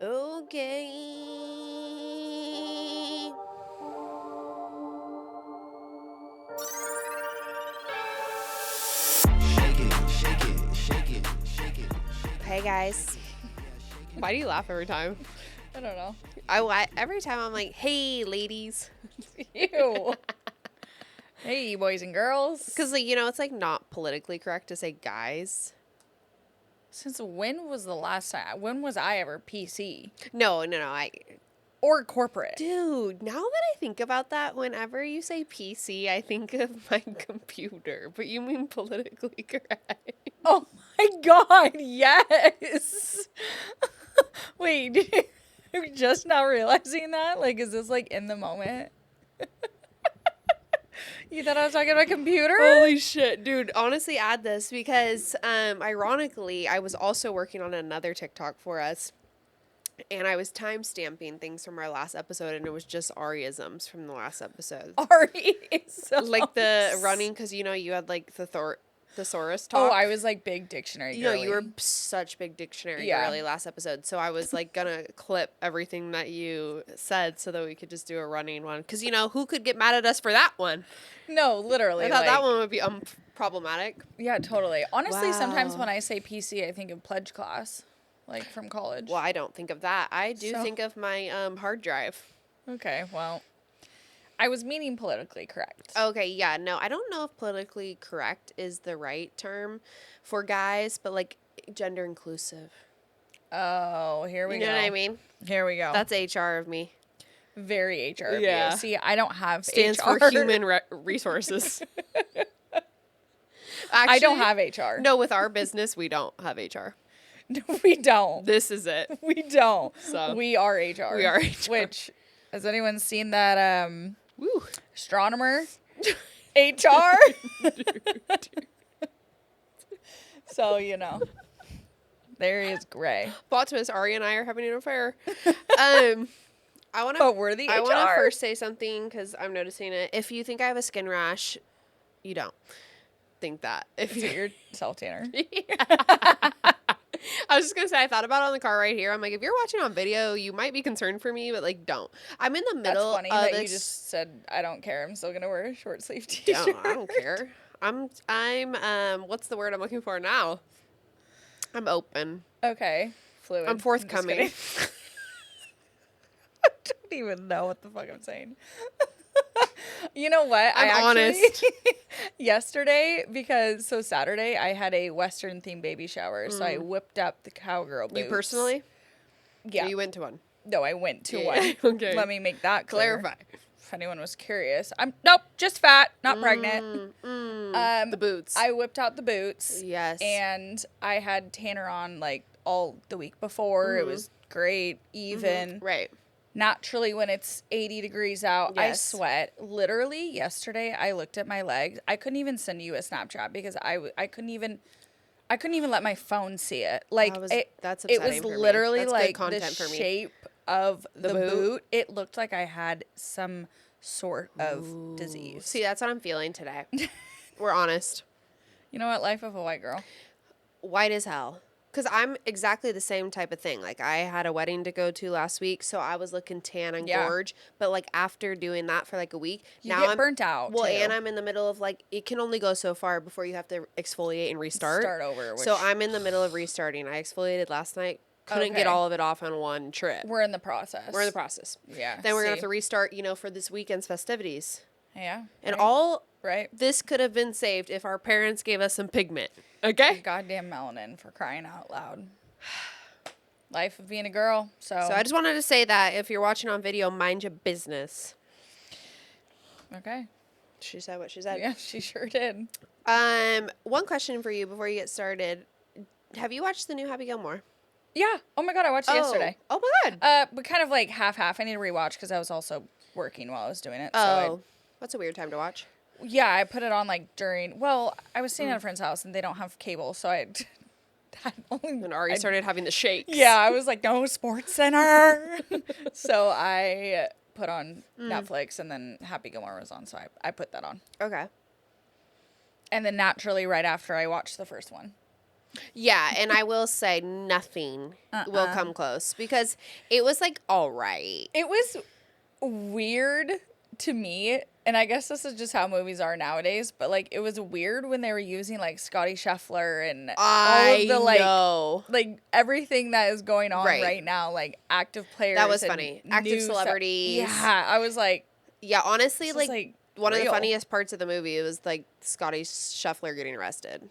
Okay. Shake it, shake it, shake it, shake it. Hey guys. Why do you laugh every time? I don't know. Every time I'm like, hey ladies. Ew. Hey, boys and girls. Because, like, you know, it's like not politically correct to say guys. Since when was the last time? When was I ever PC? No. Or corporate? Dude, now that I think about that, whenever you say PC, I think of my computer. But you mean politically correct. Oh my god, yes. Wait, you're just now realizing that? Like, is this like in the moment? You thought I was talking about computer? Holy shit, dude. Honestly, add this because, ironically, I was also working on another TikTok for us. And I was time stamping things from our last episode, and it was just Ariisms from the last episode. Ari is Like the running, because, you know, you had like the thesaurus talk. Oh, I was like big dictionary girly. You know, you were such big dictionary girly last episode. So I was like gonna clip everything that you said so that we could just do a running one. Because, you know, who could get mad at us for that one? No, literally. I thought that one would be problematic. Yeah, totally. Honestly, sometimes Wow. when I say PC, I think of pledge class, like from college. Well, I don't think of that. I do think of my hard drive. Okay, well, I was meaning politically correct. Okay, yeah, no, I don't know if politically correct is the right term for guys, but like gender inclusive. Oh, here we go. You know what I mean? Here we go. That's HR of me. very HR. Yeah. See, I don't have Stands HR. for human resources. Actually, I don't have HR. No, with our business, we don't have HR. No, we don't. This is it. We don't. So we are HR. we are HR. Which, has anyone seen that Woo. astronomer? HR? So, you know. There is gray. Plot twist, Ari and I are having an affair. I want to But we're the I want to HR. first say something because I'm noticing it. If you think I have a skin rash, you don't think that. If Is it your self tanner? I was just gonna say, I thought about it on the car right here. I'm like, if you're watching on video, you might be concerned for me, but like, don't. I'm in the That's middle funny of that this. you just said, I don't care. I'm still going to wear a short sleeve Don't, t-shirt. I don't care. I'm what's the word I'm looking for now? I'm open. Okay. Fluid. I'm forthcoming. just kidding. I don't even know what the fuck I'm saying. You know what? I'm honest. Yesterday, so Saturday, I had a Western themed baby shower. So I whipped up the cowgirl boots. You personally? Yeah. Or you went to one. No, I went to Yeah. one. Okay. Let me make that clear. Clarify. If anyone was curious. Nope, just fat, not pregnant. The boots. I whipped out the boots. Yes. And I had Tanner on like all the week before. It was great, even. Right. Naturally, when it's 80 degrees out, I Yes. sweat. Literally, yesterday, I looked at my legs. I couldn't even send you a Snapchat because I couldn't even let my phone see it. Like that's it upsetting was for me. literally That's good like the content for me. shape of the boot? boot. It looked like I had some sort of disease. See, that's what I'm feeling today. We're honest. You know what? Life of a white girl. White as hell. Because I'm exactly the same type of thing. Like, I had a wedding to go to last week, so I was looking tan and Yeah. gorge. But, like, after doing that for, like, a week, You now get I'm burnt out. Well, too. and I'm in the middle of, like, it can only go so far before you have to exfoliate and restart. Start over. So which I'm in the middle of restarting. I exfoliated last night. Couldn't get Okay. all of it off on one trip. We're in the process. We're in the process. Yeah. Then we're going to have see? to restart, you know, for this weekend's festivities. Yeah. And right, all right. this could have been saved if our parents gave us some pigment. Okay? Goddamn melanin, for crying out loud. Life of being a girl. So So I just wanted to say that if you're watching on video, mind your business. okay. She said what she said. Yeah, she sure did. One question for you before you get started. Have you watched the new Happy Gilmore? Yeah. Oh my god, I watched it yesterday. Oh my god. But kind of like half. I need to rewatch because I was also working while I was doing it. Oh, that's a weird time to watch. Yeah, I put it on like during. Well, I was staying at a friend's house and they don't have cable, so I had only. And Ari started having the shakes. Yeah, I was like, no Sports Center. So I put on Netflix and then Happy Gilmore was on, so I put that on. Okay. And then naturally, right after I watched the first one. Yeah, and I will say nothing will come close because it was like all right. It was weird to me, and I guess this is just how movies are nowadays, but like it was weird when they were using like Scotty Scheffler and all of the know. like everything that is going on Right. right now, like active players. That was and funny. Active new celebrities. Yeah, I was like, Yeah, honestly, this is, like one of the real. funniest parts of the movie was like Scotty Scheffler getting arrested.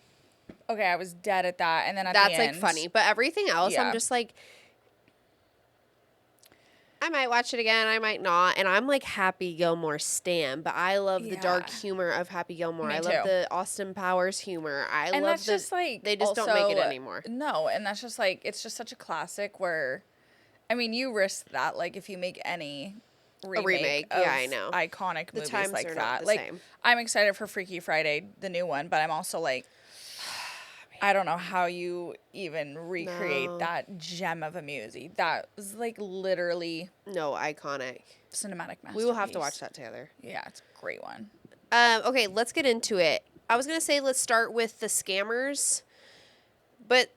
Okay, I was dead at that, and then at That's the like end, funny, but everything else, Yeah. I'm just like, I might watch it again, I might not, and I'm like Happy Gilmore stan, but I love the dark Yeah. humor of Happy Gilmore. Me I love too. the Austin Powers humor. I And love that's just like they just don't make it also- anymore. No, and that's just like it's just such a classic where, I mean, you risk that like if you make any remake of yeah, I know. iconic The movies times like are that. not the Like same. I'm excited for Freaky Friday, the new one, but I'm also like, I don't know how you even recreate No. that gem of a movie. That was like literally No, iconic. cinematic masterpiece. We will have to watch that together. Yeah, it's a great one. Okay, let's get into it. I was gonna say let's start with the scammers, but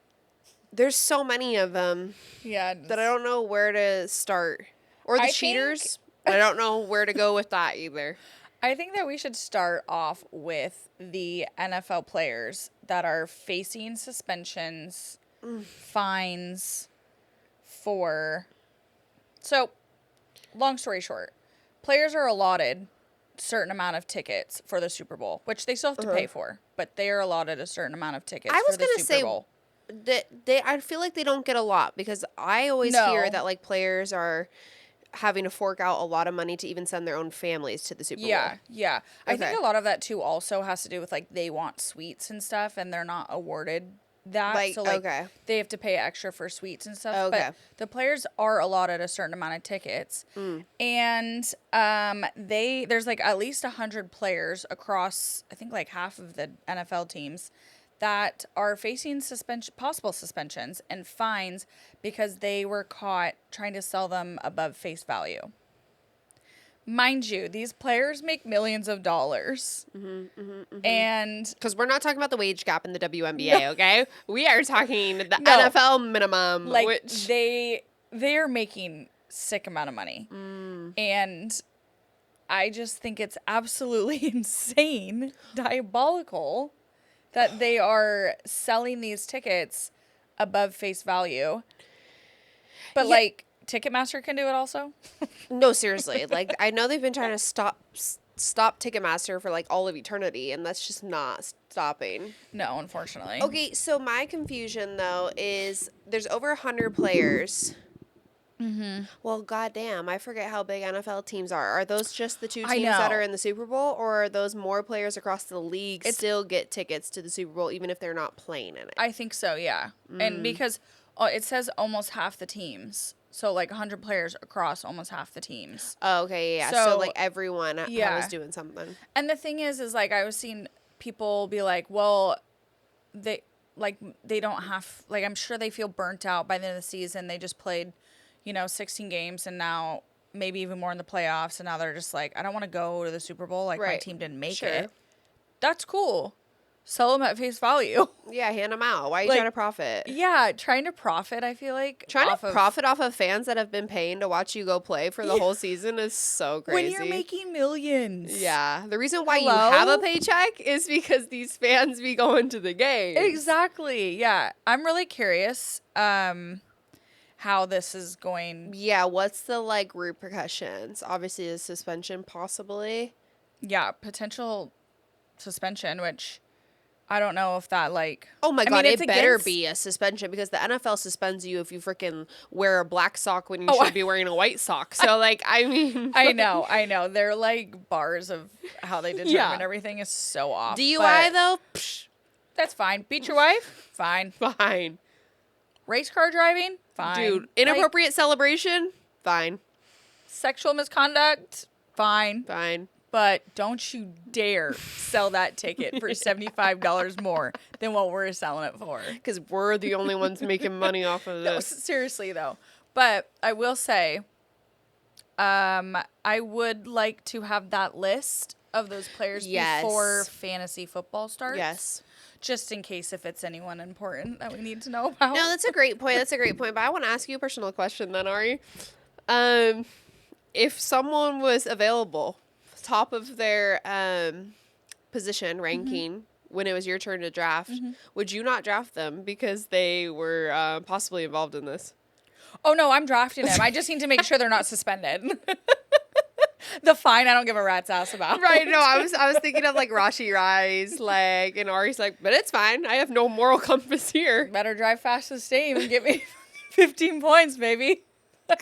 there's so many of them Yeah, that I don't know where to start. Or the I cheaters. I don't know where to go with that either. I think that we should start off with the NFL players that are facing suspensions, fines for. So, long story short, players are allotted a certain amount of tickets for the Super Bowl, which they still have to pay for, but they are allotted a certain amount of tickets I was for the gonna Super say Bowl. I feel like they don't get a lot because I always No. hear that like players are having to fork out a lot of money to even send their own families to the Super Bowl. Yeah, yeah. I think Okay. a lot of that too also has to do with like they want suites and stuff and they're not awarded that. Like, so like okay. they have to pay extra for suites and stuff. Okay. But the players are allotted a certain amount of tickets. And there's like at least 100 players across I think like half of the NFL teams that are facing possible suspensions and fines because they were caught trying to sell them above face value. Mind you, these players make millions of dollars. And Because we're not talking about the wage gap in the WNBA, okay? We are talking the No. NFL minimum, like which they are making sick amount of money. And I just think it's absolutely insane, diabolical that they are selling these tickets above face value. But like Ticketmaster can do it also. no, seriously. Like I know they've been trying to stop Ticketmaster for like all of eternity, and that's just not stopping. No, unfortunately. Okay, so my confusion though is there's over 100 players. Well, goddamn, I forget how big NFL teams are. Are those just the two I teams that know. are in the Super Bowl, or are those more players across the league still get tickets to the Super Bowl even if they're not playing in it? I think so, yeah. And because it says almost half the teams. So like 100 players across almost half the teams. Oh, okay, yeah. So, So, like everyone yeah. was doing something. And the thing is like I was seeing people be like, well, they don't have, like I'm sure they feel burnt out by the end of the season. They just played, 16 games and now maybe even more in the playoffs. And now they're just like, I don't want to go to the Super Bowl. Like my Right. team didn't make Sure. it. That's cool. Sell them at face value. Yeah, hand them out. Why are you Like, trying to profit? Yeah, trying to profit, I feel like. Trying to profit off of fans that have been paying to watch you go play for the whole season is so crazy. when you're making millions. Yeah. The reason why you Hello? have a paycheck is because these fans be going to the game. Exactly. Yeah. I'm really curious how this is going. Yeah, what's the like repercussions? Obviously a suspension possibly. Yeah, potential suspension, which I don't know if that like. Oh my I god, mean, it's it better against- be a suspension because the NFL suspends you if you freaking wear a black sock when you Oh, should be wearing a white sock. So like I mean I know. They're like bars of how they determine Yeah. everything is so off. DUI but though? Psh, That's fine. Beat your wife? Fine. fine. Race car driving? Fine. Dude, Like, inappropriate celebration? Fine. sexual misconduct? Fine. Fine. But don't you dare sell that ticket for $75 more than what we're selling it for. Because we're the only ones making money off of No, this. seriously though. But I will say, I would like to have that list of those players Yes. before fantasy football starts. Yes. just in case if it's anyone important that we need to know about. No, that's a great point. That's a great point. But I want to ask you a personal question then, Ari. If someone was available, top of their position ranking when it was your turn to draft, would you not draft them because they were possibly involved in this? Oh, no, I'm drafting him. I just need to make sure they're not suspended. The fine I don't give a rat's ass about. Right. No, I was thinking of like Rashi Rise, like, and Ari's like, but it's fine. I have no moral compass here. Better drive fast to Steam and get me 15 points, baby.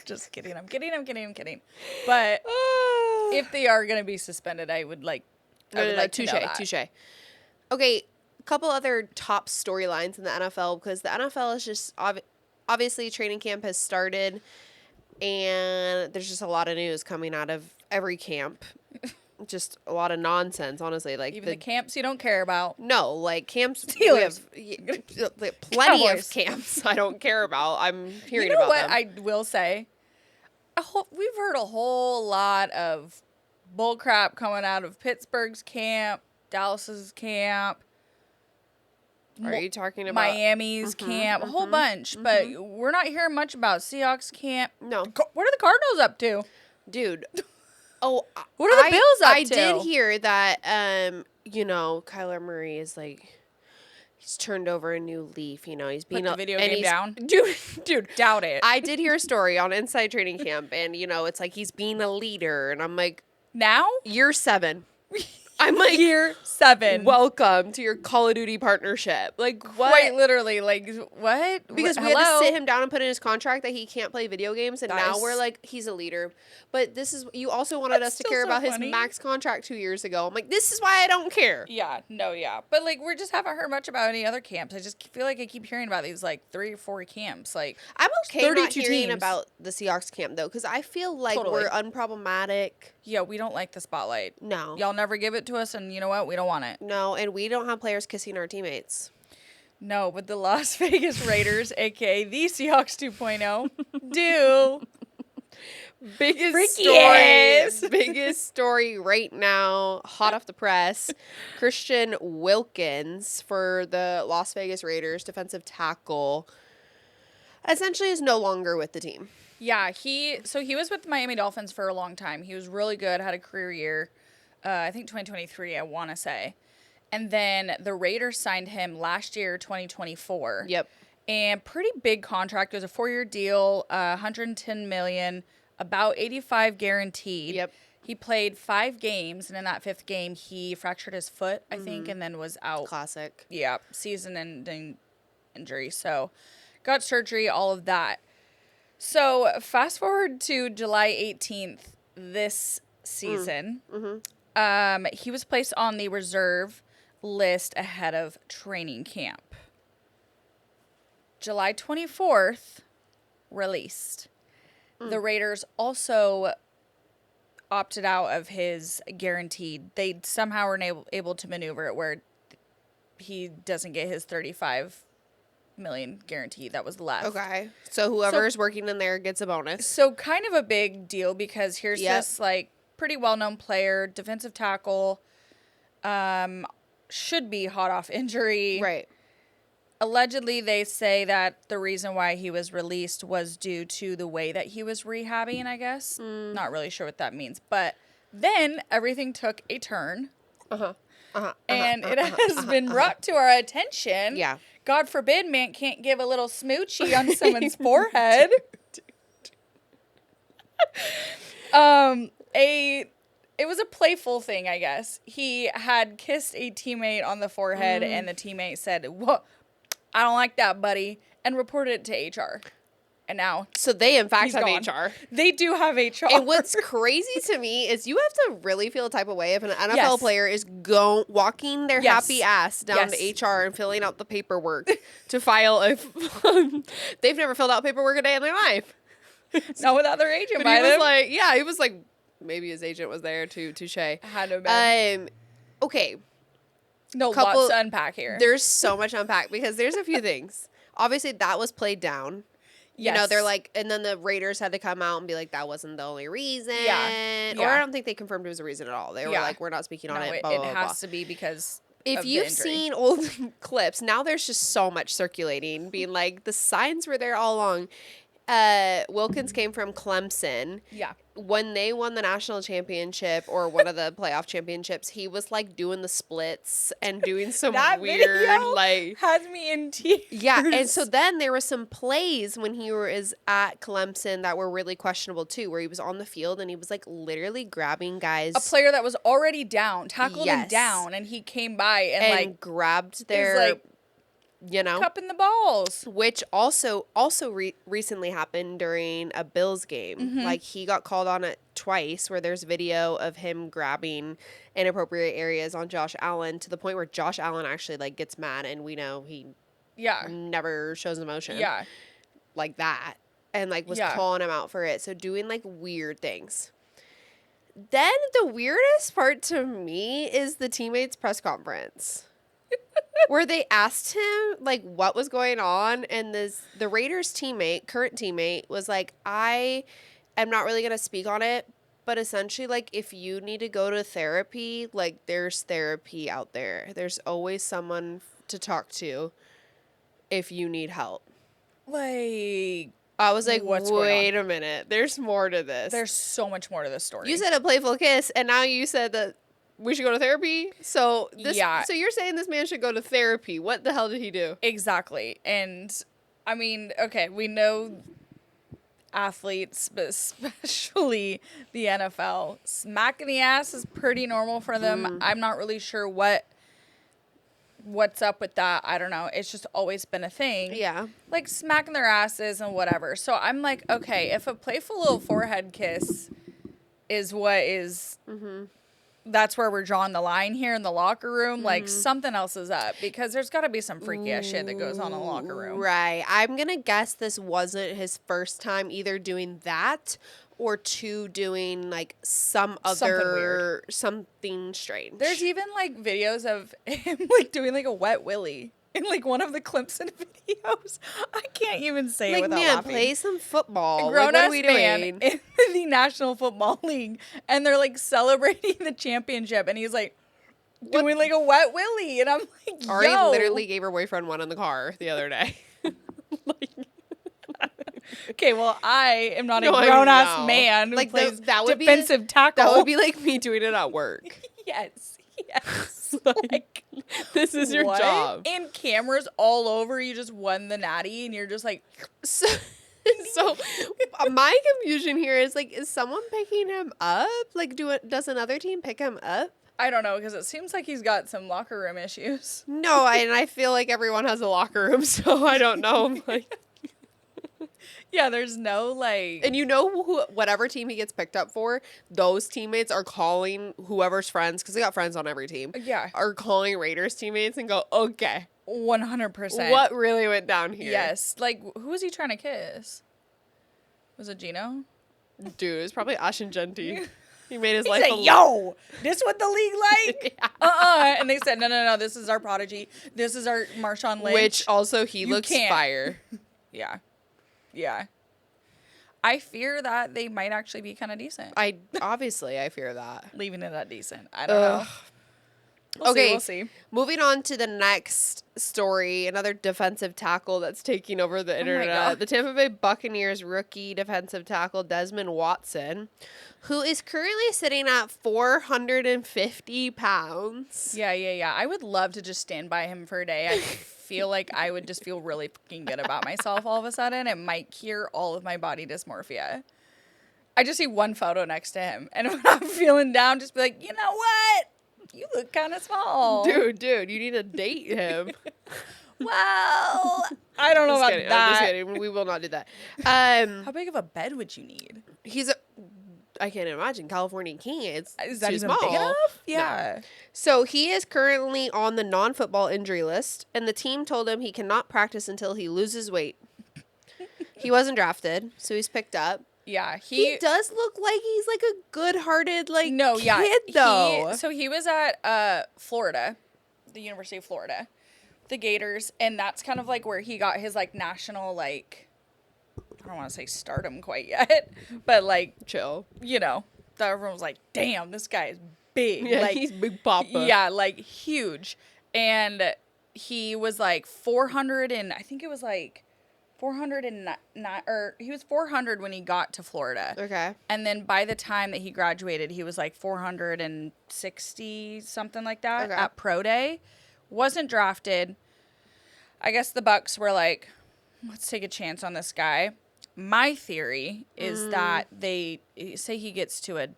Just kidding. I'm kidding. But if they are going to be suspended, I would like to know that. Touche. Okay, a couple other top storylines in the NFL because the NFL is just obviously training camp has started, and there's just a lot of news coming out of every camp. Just a lot of nonsense, honestly. Like even the camps you don't care about. No, like camps. Steelers. We have plenty Cowboys. of camps I don't care about. I'm hearing You know about what them. I will say? We've heard a whole lot of bullcrap coming out of Pittsburgh's camp, Dallas's camp. Are you talking about Miami's camp? A whole bunch, but we're not hearing much about Seahawks camp. No, What are the Cardinals up to? dude. Oh, What are the Bills up I to? did hear that. Kyler Murray is like, he's turned over a new leaf. You know, he's being the a video and game he's- down? dude. Doubt it. I did hear a story on Inside Training Camp, and it's like he's being a leader, and I'm like, Now? year 7. I'm like, Year 7. welcome to your Call of Duty partnership. Like, what? Quite literally, like, what? Because we had to sit him down and put in his contract that he can't play video games, and That now is- we're like, he's a leader. But this is, you also wanted That's us to still care so about funny. his max contract 2 years ago. I'm like, this is why I don't care. Yeah, no, yeah. But, like, we just haven't heard much about any other camps. I just feel like I keep hearing about these, like, 3 or 4 camps. Like, I'm okay 32 not hearing teams. about the Seahawks camp, though, because I feel like Totally. we're unproblematic. yeah, we don't like the spotlight. No. Y'all never give it to us, and you know what? We don't want it. No, and we don't have players kissing our teammates. No, but the Las Vegas Raiders, a.k.a. the Seahawks 2.0, do. Biggest Freaky story. ass. Biggest story right now, hot off the press. Christian Wilkins for the Las Vegas Raiders, defensive tackle, essentially is no longer with the team. Yeah, he was with the Miami Dolphins for a long time. He was really good, had a career year. I think 2023, I want to say. And then the Raiders signed him last year, 2024. Yep. And pretty big contract. It was a 4-year deal, $110 million, about 85 guaranteed. Yep. He played 5 games, and in that 5th game, he fractured his foot, I think, and then was out. Classic. Yeah, season-ending injury. So, got surgery, all of that. So, fast forward to July 18th this season. He was placed on the reserve list ahead of training camp. July 24th, released. The Raiders also opted out of his guaranteed. They somehow were able to maneuver it where he doesn't get his $35 million guaranteed that was left. Okay. So whoever's working in there gets a bonus. So kind of a big deal because here's Yep. this like pretty well-known player, defensive tackle, should be hot off injury. Right. Allegedly, they say that the reason why he was released was due to the way that he was rehabbing, I guess. Not really sure what that means. But then everything took a turn. And it has been brought to our attention. Yeah. God forbid man can't give a little smoochie on someone's forehead. It was a playful thing, I guess. He had kissed a teammate on the forehead, and the teammate said, "Whoa, I don't like that, buddy," and reported it to HR. And now So they, in fact, he's have gone. HR. They do have HR. And what's crazy to me is you have to really feel a type of way if an NFL Yes. player is walking their Yes. happy ass down Yes. to HR and filling out the paperwork to file a. They've never filled out paperwork a day in their life. Not without their agent But by he was them. like, yeah, he was like, maybe his agent was there to touche. Had to have been. Okay, No, couple- lots to unpack here. there's so much to unpack because there's a few things. Obviously, that was played down. You know, Yes. they're like, and then the Raiders had to come out and be like, that wasn't the only reason. Yeah. Or I don't think they confirmed it was a reason at all. They were Yeah. like, we're not speaking on No, it. it Blah, blah, blah, has to be because if of the you've injury. seen old clips, now there's just so much circulating, being like the signs were there all along. Wilkins came from Clemson. Yeah. When they won the national championship or one of the playoff championships, he was like doing the splits and doing some That weird video like has me in tears. yeah, and so then there were some plays when he was at Clemson that were really questionable too, where he was on the field and he was like literally grabbing guys A player that was already down, tackled him Yes. down, and he came by and, and like grabbed their like cupping the balls. which also recently happened during a Bills game. Mm-hmm. Like he got called on it twice, where there's video of him grabbing inappropriate areas on Josh Allen to the point where Josh Allen actually like gets mad, and we know he Yeah. never shows emotion Yeah. like that, and like was Yeah. calling him out for it. So doing like weird things. Then the weirdest part to me is the teammates' press conference. Where they asked him like what was going on, and the Raiders current teammate was like, I am not really gonna speak on it, but essentially like if you need to go to therapy, like there's therapy out there. There's always someone to talk to if you need help. Like, I was like, What's going on? wait a minute, there's more to this. there's so much more to this story. You said a playful kiss, and now you said that we should go to therapy. So Yeah. So you're saying this man should go to therapy? What the hell did he do? Exactly. And I mean, okay, we know athletes, but especially the NFL, smacking the ass is pretty normal for them. I'm not really sure what's up with that. I don't know. It's just always been a thing. Yeah. Like smacking their asses and whatever. So I'm like, okay, if a playful little forehead kiss is what is that's where we're drawing the line here in the locker room, like something else is up, because there's got to be some freaky ass shit that goes on in the locker room. Right. I'm gonna guess this wasn't his first time either doing that or doing like some Something other weird. something strange. There's even like videos of him like doing like a wet willy in like one of the Clemson videos. I can't even say it like, without man, laughing. play some football. A Like, grown what are ass we man doing? in the National Football League, and they're like celebrating the championship, and he's like doing like a wet willy, and I'm like, Ari yo, literally gave her boyfriend one in the car the other day. okay, well, I am not No, a I grown ass know. man who Like, plays that would be defensive tackle. That would be like me doing it at work. yes, yes. Like, this is your What? job. And cameras all over. You just won the natty, and you're just like, So, so my confusion here is like, is someone picking him up? Like, does another team pick him up? I don't know, because it seems like he's got some locker room issues. No, and I feel like everyone has a locker room, so I don't know. Like, Yeah, there's no like. and you know, whatever team he gets picked up for, those teammates are calling whoever's friends, because they got friends on every team. Yeah. Are calling Raiders teammates and go, okay, 100%. what really went down here? Yes. Like, who was he trying to kiss? Was it Gino? Dude, it was probably Ashin Genti. He made his He life said, a yo, this what the league like? Yeah. And they said, no, this is our prodigy. This is our Marshawn Lynch. Which also he You looks can't. fire. Yeah. Yeah. I fear that they might actually be kind of decent. I fear that. Leaving it at decent. I don't know. We'll see. Moving on to the next story, another defensive tackle that's taking over the internet. God. The Tampa Bay Buccaneers rookie defensive tackle Desmond Watson, who is currently sitting at 450 pounds. Yeah. I would love to just stand by him for a day. I feel like I would just feel really fucking good about myself all of a sudden. It might cure all of my body dysmorphia. I just see one photo next to him, and when I'm feeling down, just be like, you know what? You look kind of small. Dude, you need to date him. Well, I don't know Just about kidding. I'm that. just kidding. We will not do that. How big of a bed would you need? I can't imagine. California king. It's Is that too even small. big enough? No. Yeah. So he is currently on the non-football injury list, and the team told him he cannot practice until he loses weight. He wasn't drafted, so he's picked up. Yeah. He does look like he's like a good-hearted No, yeah. kid, though. So he was at Florida, the University of Florida, the Gators, and that's kind of like where he got his like national like, I don't want to say stardom quite yet, but like, Chill. you know, that everyone was like, damn, this guy is big. Yeah, like, he's Big Papa. yeah, like huge. And he was like 400 and I think it was like 409 or he was 400 when he got to Florida. Okay. And then by the time that he graduated, he was like 460 something like that Okay. at pro day. Wasn't drafted. I guess the Bucks were like, let's take a chance on this guy. My theory is that they say he gets to I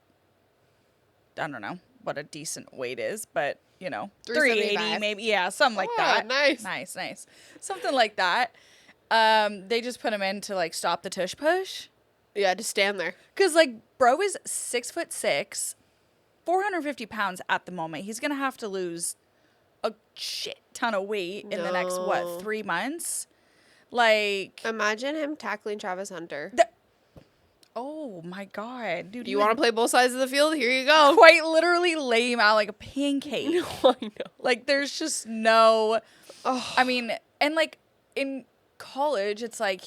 don't know what a decent weight is, but 380 maybe. Yeah, something like that. Nice. Nice. Something like that. They just put him in to like stop the tush push. Yeah, just stand there. Cause like bro is 6'6", 450 pounds at the moment. He's gonna have to lose a shit ton of weight in the next No. 3 months. Like, Imagine him tackling Travis Hunter. oh my god, dude! Do you want to play both sides of the field? Here you go. quite literally lay him out like a pancake. I know. Like, there's just no. Oh. I mean, and like in college, it's like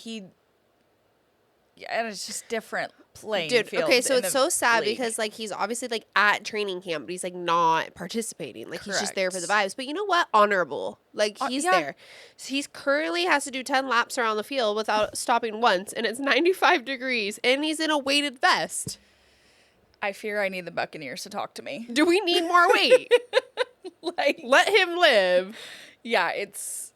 and it's just different playing Dude, field. okay, so in it's the so sad league. because like he's obviously like at training camp, but he's like not participating. Like he's just there for the Correct. vibes. But you know what? Honorable. Like he's yeah. there. So he's currently has to do 10 laps around the field without stopping once, and it's 95 degrees, and he's in a weighted vest. I fear I need the Buccaneers to talk to me. Do we need more weight? Like, Let him live. yeah, it's.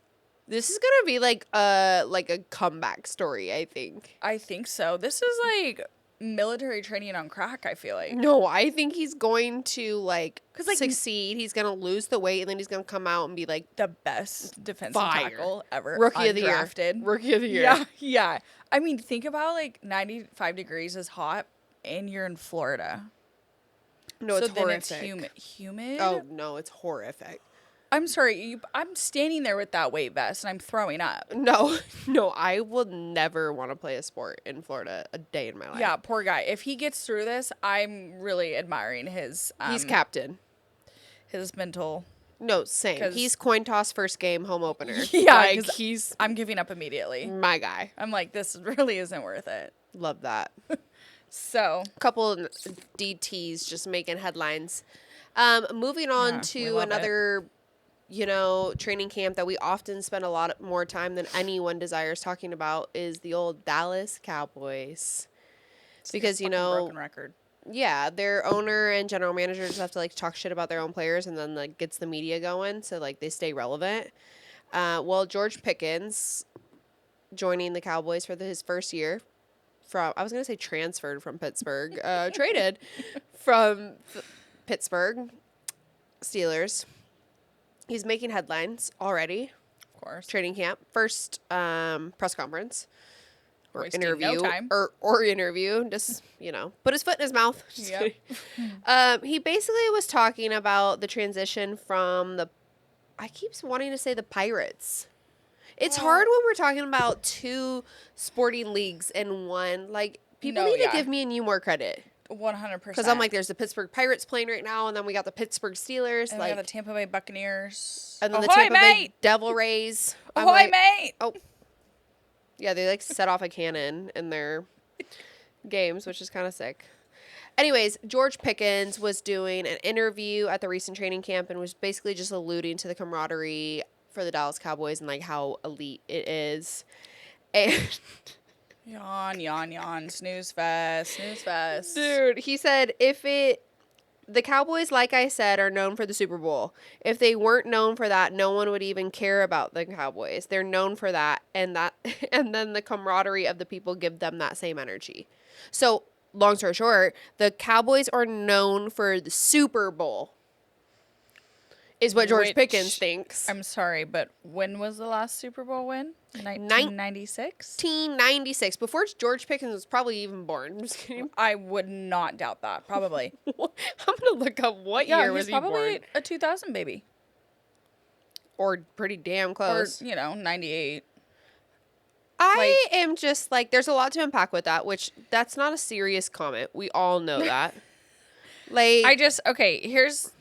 This is gonna be like a comeback story, I think. I think so. This is like military training on crack, I feel like. No, I think he's going to like 'Cause, like, succeed. He's gonna lose the weight, and then he's gonna come out and be like The best defensive Fire. tackle ever. rookie of the year. undrafted. Rookie of the year. Yeah, yeah. I mean, think about like 95 degrees is hot and you're in Florida. No, it's so then horrific. it's humid. Oh no, it's horrific. I'm sorry. I'm standing there with that weight vest and I'm throwing up. No, no, I will never want to play a sport in Florida a day in my life. Yeah, poor guy. If he gets through this, I'm really admiring his. He's captain. His mental. No, same. 'Cause- He's coin toss first game home opener. Yeah, like 'cause he's I'm giving up immediately. my guy. I'm like, this really isn't worth it. Love that. So Couple DTs just making headlines. Moving on Yeah, we to love another, training camp that we often spend a lot more time than anyone desires talking about is the old Dallas Cowboys. Because, fucking broken record. yeah, their owner and general manager just have to like talk shit about their own players, and then like gets the media going, so like they stay relevant. Well, George Pickens joining the Cowboys for his first year. I was gonna say transferred from Pittsburgh, traded from Pittsburgh Steelers. He's making headlines already. Of course. Training camp, first press conference or Wasting interview no time. or interview. Just put his foot in his mouth. Just Yep. kidding. He basically was talking about the transition from I keep wanting to say the Pirates. It's hard when we're talking about two sporting leagues in one. Like, people No, need to yeah. give me and you more credit. 100%. Because I'm like, there's the Pittsburgh Pirates playing right now, and then we got the Pittsburgh Steelers. and like, we got the Tampa Bay Buccaneers. and then the Ahoy, Tampa Bay mate! Devil Rays. I'm Ahoy, like, mate! oh. Yeah, they like set off a cannon in their games, which is kind of sick. Anyways, George Pickens was doing an interview at the recent training camp and was basically just alluding to the camaraderie for the Dallas Cowboys and like how elite it is. And Yawn, yawn, yawn. Snooze fest. Snooze fest. dude, he said the Cowboys, like I said, are known for the Super Bowl. If they weren't known for that, no one would even care about the Cowboys. They're known for that, and then the camaraderie of the people give them that same energy. So, long story short, the Cowboys are known for the Super Bowl. Is what George Which- Pickens thinks. I'm sorry, but when was the last Super Bowl win? 1996? 1996, before George Pickens was probably even born. I'm just kidding. I would not doubt that. Probably. I'm gonna look up what year was he's he probably born. a 2000 baby. Or pretty damn Or, close. 98. I am just like, there's a lot to unpack with that, which that's not a serious comment. We all know that. Like, Okay, here's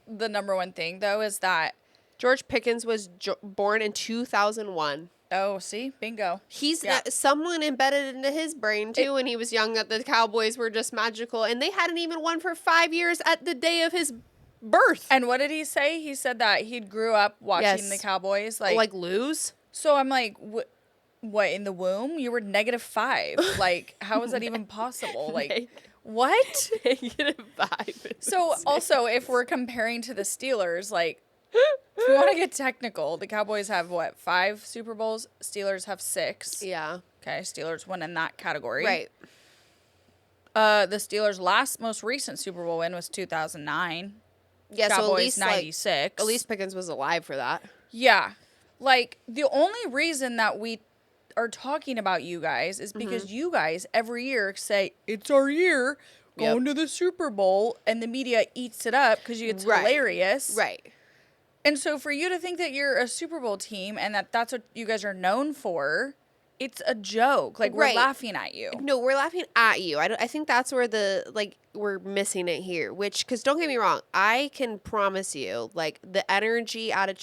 the number one thing, though, is that, George Pickens was born in 2001. oh, see? Bingo. He's Yeah. someone embedded into his brain, too, when he was young, that the Cowboys were just magical. And they hadn't even won for 5 years at the day of his birth. And what did he say? He said that he grew up watching the Cowboys. Like lose? So I'm like, what, in the womb? You were -5. Like, how is that even possible? Like, what? -5. So also, if we're comparing to the Steelers, like, if we want to get technical, the Cowboys have, what, 5 Super Bowls? Steelers have 6. Yeah. Okay, Steelers win in that category. Right. The Steelers' most recent Super Bowl win was 2009. Yeah, Cowboys, so at least 96. at least Pickens was alive for that. Yeah. Like, the only reason that we are talking about you guys is because you guys every year say, it's our year, going to the Super Bowl, and the media eats it up because it's hilarious. Right. And so for you to think that you're a Super Bowl team and that's what you guys are known for, it's a joke. Like, we're laughing at you. No, we're laughing at you. I think that's where we're missing it here. Which, because don't get me wrong, I can promise you, like, the energy out of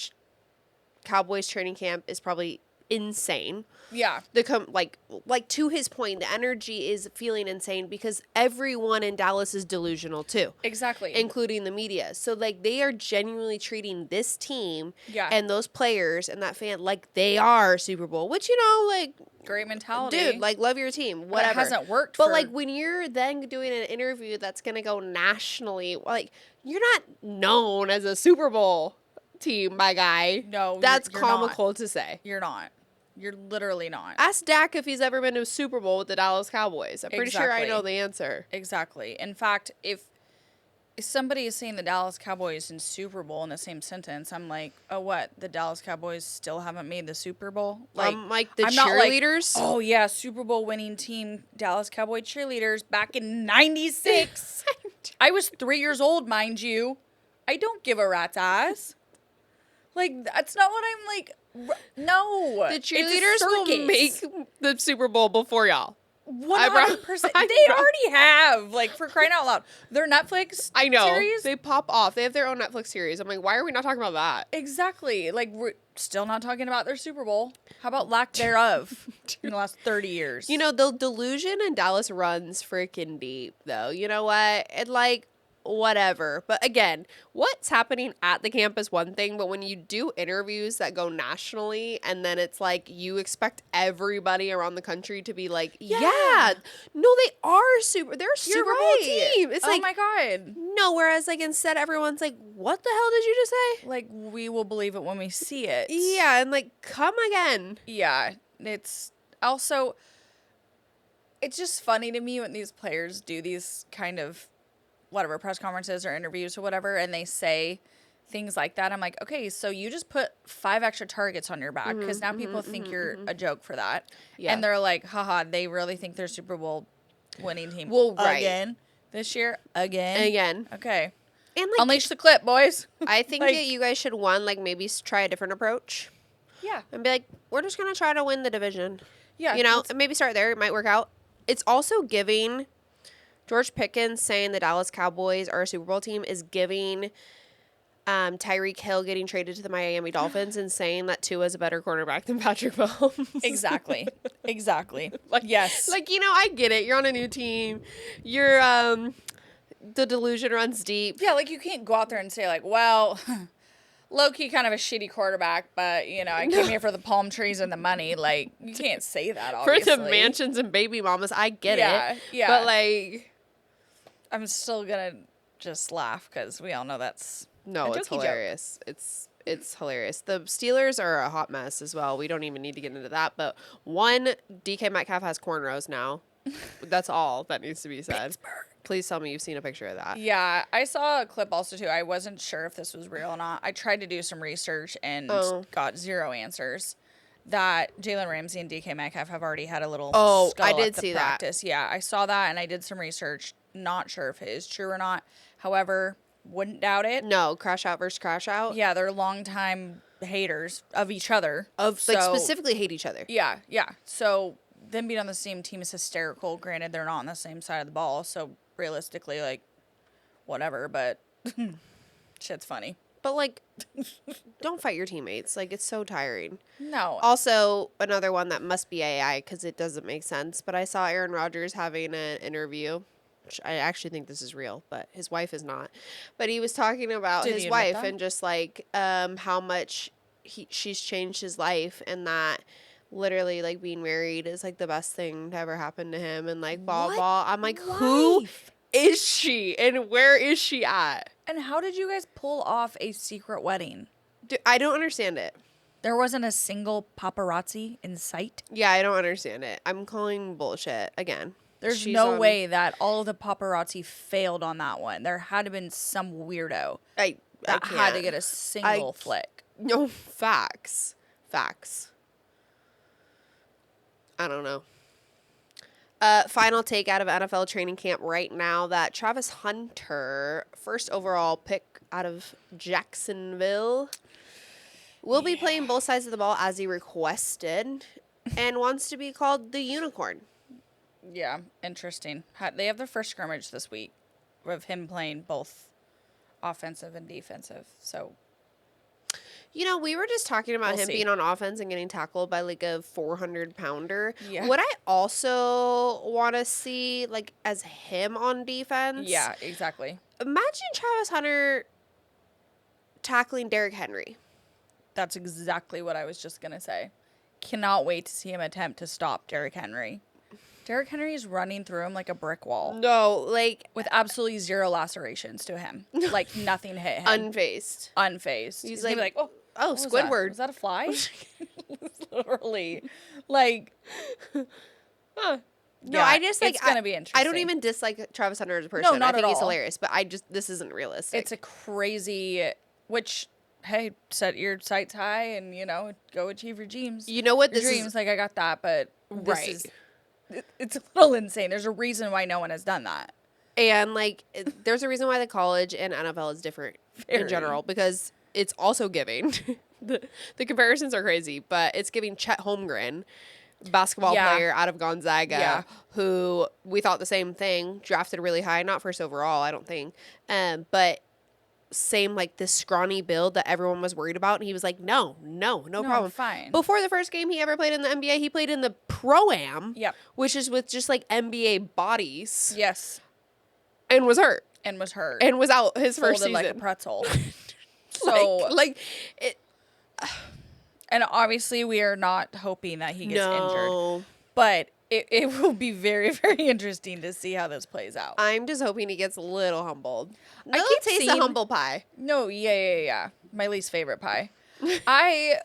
Cowboys training camp is probably insane. Yeah. Like to his point, the energy is feeling insane because everyone in Dallas is delusional too. Exactly. Including the media. So like they are genuinely treating this team and those players and that fan like they are Super Bowl, which like great mentality. Dude, like love your team. Whatever. But it hasn't worked But like when you're then doing an interview that's gonna go nationally, like you're not known as a Super Bowl team, my guy. No, that's you're comical not. to say. You're not. You're literally not. Ask Dak if he's ever been to a Super Bowl with the Dallas Cowboys. I'm pretty sure I know the answer. Exactly. In fact, if somebody is saying the Dallas Cowboys and Super Bowl in the same sentence, I'm like, oh, what? The Dallas Cowboys still haven't made the Super Bowl? Like the I'm cheerleaders? Not like, oh, yeah, Super Bowl winning team, Dallas Cowboy cheerleaders back in 96. I was 3 years old, mind you. I don't give a rat's ass. Like, that's not what I'm like. No. The cheerleaders will make the Super Bowl before y'all. 100%. They already have. Like, for crying out loud. Their Netflix series. They pop off. They have their own Netflix series. I'm like, why are we not talking about that? Exactly. Like, we're still not talking about their Super Bowl. How about lack thereof in the last 30 years? The delusion in Dallas runs freaking deep, though. You know what? And, like, whatever. But again, what's happening at the camp is one thing, but when you do interviews that go nationally and then it's like you expect everybody around the country to be like, no, they are they're a Super Bowl team. It's like, oh my God. No, whereas like instead everyone's like, what the hell did you just say? Like, we will believe it when we see it. Yeah, and like, come again. Yeah, it's also, it's just funny to me when these players do these kind of whatever, press conferences or interviews or whatever, and they say things like that. I'm like, okay, so you just put 5 extra targets on your back because now people think you're a joke for that. Yeah. And they're like, haha, they really think they're Super Bowl winning team. Well, again this year, again. Okay. And like, unleash the clip, boys. I think that you guys should maybe try a different approach. Yeah. And be like, we're just going to try to win the division. Yeah. And maybe start there. It might work out. It's also giving George Pickens saying the Dallas Cowboys are a Super Bowl team is giving Tyreek Hill getting traded to the Miami Dolphins and saying that Tua is a better quarterback than Patrick Mahomes. Exactly. Yes. Like, I get it. You're on a new team. You're, the delusion runs deep. Yeah, like you can't go out there and say like, well, low-key kind of a shitty quarterback, but, I came here for the palm trees and the money. Like, you can't say that, obviously. For the mansions and baby mamas, I get it. Yeah. But, like, I'm still going to just laugh because we all know that's it's hilarious. Joke. It's hilarious. The Steelers are a hot mess as well. We don't even need to get into that. But one, DK Metcalf has cornrows now. That's all that needs to be said. Pittsburgh. Please tell me you've seen a picture of that. Yeah, I saw a clip also too. I wasn't sure if this was real or not. I tried to do some research and got 0 answers. That Jalen Ramsey and DK Metcalf have already had a little skull I did at the see practice. that. Yeah, I saw that and I did some research. Not sure if it is true or not. However, wouldn't doubt it. No, crash out versus crash out. Yeah, they're longtime haters of each other. Specifically hate each other. Yeah. So them being on the same team is hysterical. Granted, they're not on the same side of the ball, so realistically, like, whatever, but shit's funny. But, like, don't fight your teammates. Like, it's so tiring. No. Also, another one that must be AI because it doesn't make sense, but I saw Aaron Rodgers having an interview which I actually think this is real, but his wife is not. But he was talking about Did his he admit wife that? and just like how much she's changed his life, and that literally like being married is like the best thing to ever happen to him, and like blah What blah. I'm like, who wife? is she and where is she at? And how did you guys pull off a secret wedding? Dude, I don't understand it. There wasn't a single paparazzi in sight. Yeah, I don't understand it. I'm calling bullshit again. There's She's no on- way that all of the paparazzi failed on that one. There had to have been some weirdo I that had to can't. get a single I- flick. No, facts. Facts. I don't know. Final take out of NFL training camp right now that Travis Hunter, first overall pick out of Jacksonville, will be playing both sides of the ball as he requested and wants to be called the Unicorn. Yeah, interesting. They have their first scrimmage this week of him playing both offensive and defensive. So, You know, we were just talking about We'll him see. being on offense and getting tackled by like a 400-pounder. Yeah. What I also want to see, like, as him on defense. yeah, exactly. Imagine Travis Hunter tackling Derrick Henry. That's exactly what I was just going to say. Cannot wait to see him attempt to stop Derrick Henry. Derrick Henry is running through him like a brick wall No, like, with absolutely zero lacerations to him. Like nothing hit him. unfazed. Unfazed. He's gonna be like, oh, Oh, what was that? Squidward. Was that a fly? Literally. Like, No, yeah, I just like it's gonna be I interesting. don't even dislike Travis Hunter as a person. not I think at he's all. hilarious, but this isn't realistic. It's a crazy, which, hey, set your sights high and, go achieve your dreams. You know what Your this dreams, is? like, I got that, but this Right. is, it's a little insane. There's a reason why no one has done that. And like, there's a reason why the college and NFL is different in Very. general, because it's also giving. the comparisons are crazy, but it's giving Chet Holmgren, basketball Yeah. player out of Gonzaga, Yeah. who we thought the same thing, drafted really high, not first overall, I don't think, but same like this scrawny build that everyone was worried about, and he was like, no I'm problem. fine. Before the first game he ever played in the NBA, he played in the Pro-Am, Yep. which is with just like NBA bodies, Yes. and was hurt. And was hurt. And was out his first folded season. like a pretzel. So, like it. and obviously we are not hoping that he gets injured. No, But it will be very, very interesting to see how this plays out. I'm just hoping he gets a little humbled. I Little keep taste seeing- of humble pie. No, yeah. My least favorite pie. I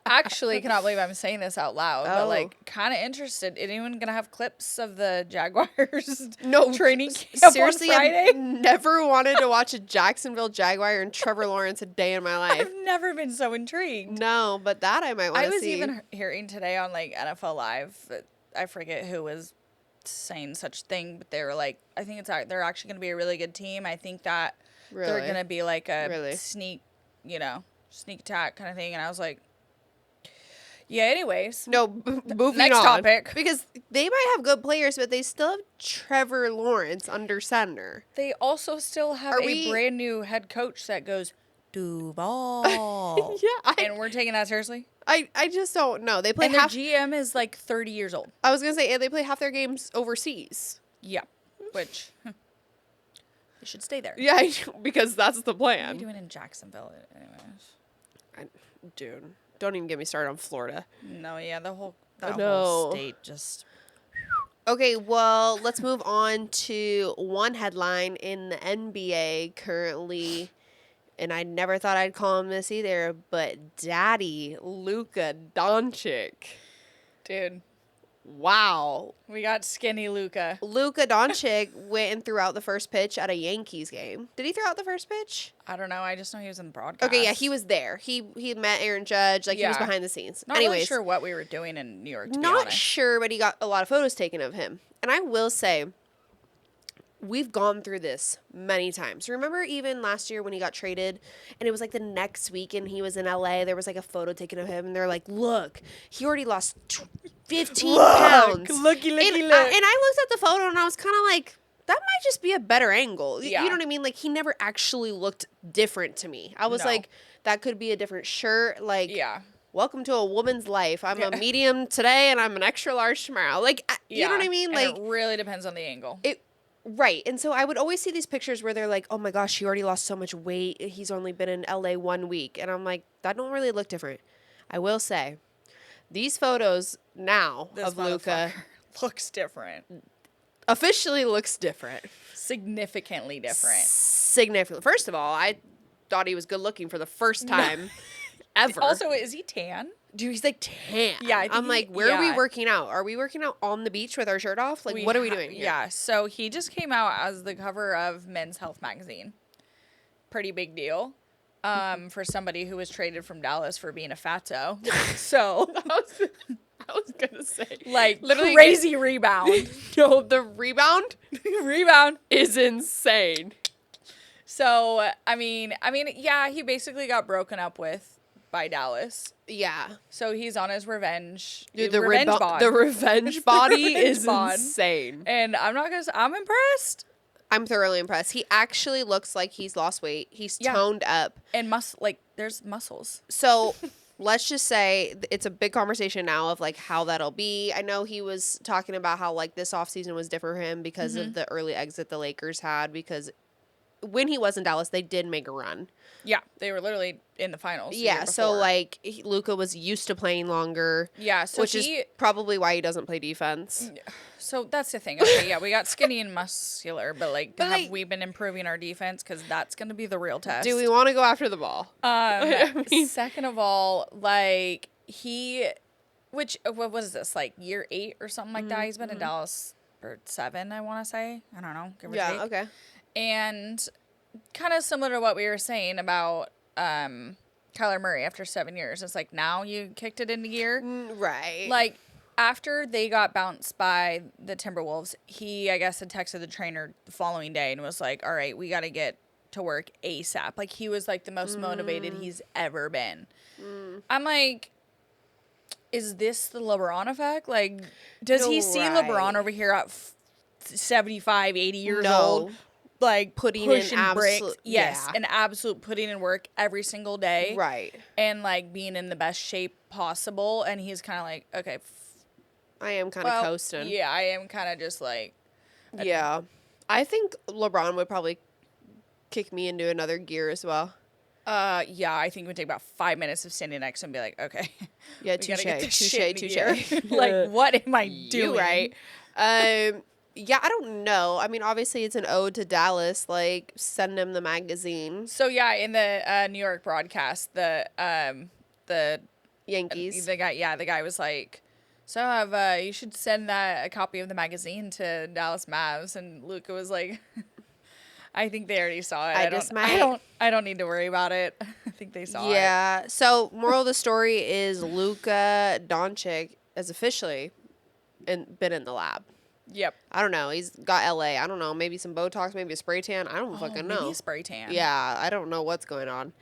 actually cannot believe I'm saying this out loud, but Oh. like kind of interested. Anyone gonna have clips of the Jaguars No training camp Seriously, on Friday? I've never wanted to watch a Jacksonville Jaguar and Trevor Lawrence a day in my life. I've never been so intrigued. No, but that I might want I to was see. even hearing today on like NFL Live that I forget who was saying such thing, but they were like, I think they're actually going to be a really good team. I think that they're Really? going to be like a Really? sneak attack kind of thing. And I was like, yeah. Anyways, No, moving Next on. topic. Because they might have good players, but they still have Trevor Lawrence under center. they also still have Are a we- brand new head coach that goes Duval. Yeah, and we're taking that seriously. I just don't know. They play And their half. GM is like 30 years old. I was gonna say, and they play half their games overseas. Yeah, which they should stay there. Yeah, because that's the What are plan. you doing in Jacksonville, anyways? Dude, don't even get me started on Florida. No, yeah, that whole No. state just. Okay, well, let's move on to one headline in the NBA currently. And I never thought I'd call him this either, but Daddy Luka Doncic. Dude, Wow. we got skinny Luka. Luka Doncic went and threw out the first pitch at a Yankees game. Did he throw out the first pitch? I don't know. I just know he was in the broadcast. Okay, yeah, he was there. He met Aaron Judge. Like, he was Yeah. behind the scenes. Not Anyways, really sure what we were doing in New York. To be not honest. sure, but he got a lot of photos taken of him. And I will say, we've gone through this many times. Remember even last year when he got traded and it was like the next week and he was in LA, there was like a photo taken of him and they're like, look, he already lost 15 pounds. looky, and, and I looked at the photo and I was kind of like, that might just be a better angle. Yeah. You know what I mean? Like, he never actually looked different to me. I was No. like, that could be a different shirt. Like, Yeah. welcome to a woman's life. I'm Yeah. a medium today and I'm an extra large tomorrow. Like, you know what I mean? And Like, it really depends on the angle. Right. And so I would always see these pictures where they're like, oh my gosh, he already lost so much weight. He's only been in LA 1 week. And I'm like, that don't really look different. I will say, these photos now This of Luka motherfucker looks different. officially looks different. Significantly different. Significantly. First of all, I thought he was good looking for the first time ever. Also, is he tan? Dude, he's like tan. Yeah, I think I'm he- like, where are we yeah. working out? Are we working out on the beach with our shirt off? Like, what are we doing here? Yeah, so he just came out as the cover of Men's Health magazine. Pretty big deal. For somebody who was traded from Dallas for being a fatso. So, I was gonna say, like, literally crazy rebound. No, the rebound Rebound. is insane. So, I mean, yeah, he basically got broken up with by Dallas. Yeah, So he's on his revenge. dude, the revenge revenge bod. the revenge body revenge is bod. insane. And I'm not gonna. I'm impressed. I'm thoroughly impressed. He actually looks like he's lost weight. He's Yeah. toned up. And there's muscles. So let's just say it's a big conversation now of like how that'll be. I know he was talking about how like this offseason was different for him because of the early exit the Lakers had, because when he was in Dallas, they did make a run. Yeah, they were literally in the finals. the year Yeah, so before. like Luka was used to playing longer. Yeah, so which is probably why he doesn't play defense. So that's the thing. Okay, yeah, we got skinny and muscular, but But, have like- we been improving our defense? Because that's gonna be the real test. Do we want to go after the ball? Second of all, like what was this, like year 8 or something like that? He's been in Dallas for 7, I want to say. I don't know, give or take. Yeah, okay. And kind of similar to what we were saying about Kyler Murray after 7 years. It's like, now you kicked it into gear. Right. Like, after they got bounced by the Timberwolves, he, I guess, had texted the trainer the following day and was like, all right, we got to get to work ASAP. Like, he was, like, the most motivated he's ever been. I'm like, is this the LeBron effect? Like, does he see Right. LeBron over here at 75, 80 years No. old? Like, Putting in pushing bricks. absolute- Yes, yeah. an absolute putting in work every single day. Right. And, like, being in the best shape possible. And he's kind of like, okay, I am kind of well, coasting. yeah, I am kind of just like, Yeah. I think LeBron would probably kick me into another gear as well. yeah, I think it would take about 5 minutes of standing next to him and be like, okay, Yeah, we gotta get touche, this touche, shit into touche. gear. Like, what am I doing? You right. Yeah, I don't know. I mean, obviously it's an ode to Dallas. Like, send him the magazine. So yeah, in the New York broadcast, the Yankees. the guy was like, so you should send a copy of the magazine to Dallas Mavs, and Luka was like, I think they already saw it. I don't need to worry about it. I think they saw it. Yeah. So, moral of the story is Luka Doncic has officially been in the lab. Yep. I don't know. He's got LA. I don't know. Maybe some Botox, maybe a spray tan. I don't fucking know. Maybe a spray tan. Yeah, I don't know what's going on.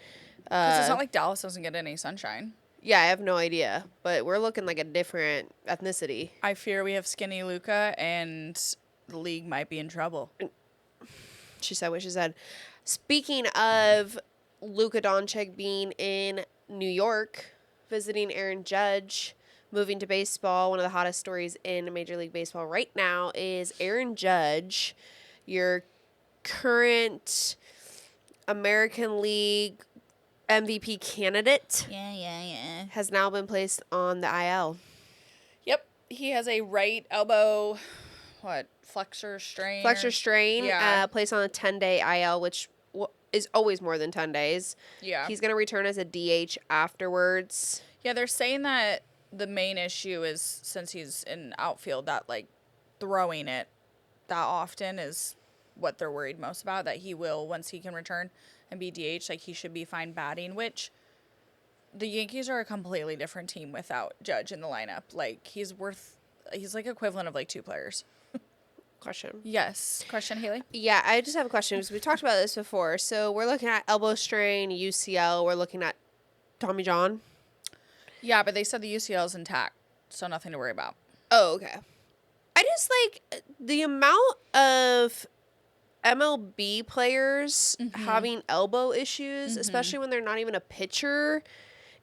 Because it's not like Dallas doesn't get any sunshine. Yeah, I have no idea. But we're looking like a different ethnicity. I fear we have skinny Luka, and the league might be in trouble. She said what she said. Speaking of Luka Doncic being in New York, visiting Aaron Judge, moving to baseball, one of the hottest stories in Major League Baseball right now is Aaron Judge, your current American League MVP candidate, Yeah. has now been placed on the IL. Yep. He has a right elbow, flexor strain? Flexor strain, Yeah. placed on a 10-day IL, which is always more than 10 days. Yeah. He's going to return as a DH afterwards. Yeah, they're saying that the main issue is, since he's in outfield, that, like, throwing it that often is what they're worried most about, that he will, once he can return and be DH, like, he should be fine batting, which the Yankees are a completely different team without Judge in the lineup. Like, he's like equivalent of, like, 2 players. Question. Yes. Question, Haley? Yeah, I just have a question because we talked about this before. So we're looking at elbow strain, UCL. We're looking at Tommy John. Yeah, but they said the UCL is intact, so nothing to worry about. Oh, okay. I just like the amount of MLB players having elbow issues, especially when they're not even a pitcher,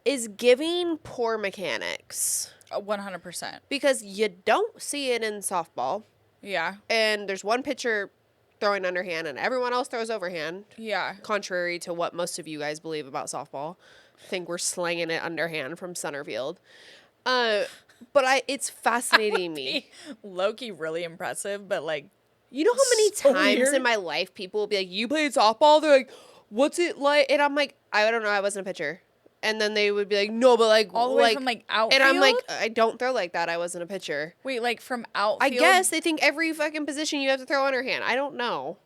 is giving poor mechanics. 100%. Because you don't see it in softball. Yeah. And there's one pitcher throwing underhand and everyone else throws overhand. Yeah. Contrary to what most of you guys believe about softball. I think we're slanging it underhand from center field. But it's fascinating me. Low-key really impressive, but like, You know how many so times weird. in my life people will be like, you played softball? They're like, what's it like? And I'm like, I don't know. I wasn't a pitcher. And then they would be like, no, but like. all the way from like outfield? And I'm like, I don't throw like that. I wasn't a pitcher. Wait, like from outfield? I guess they think every fucking position you have to throw underhand. I don't know.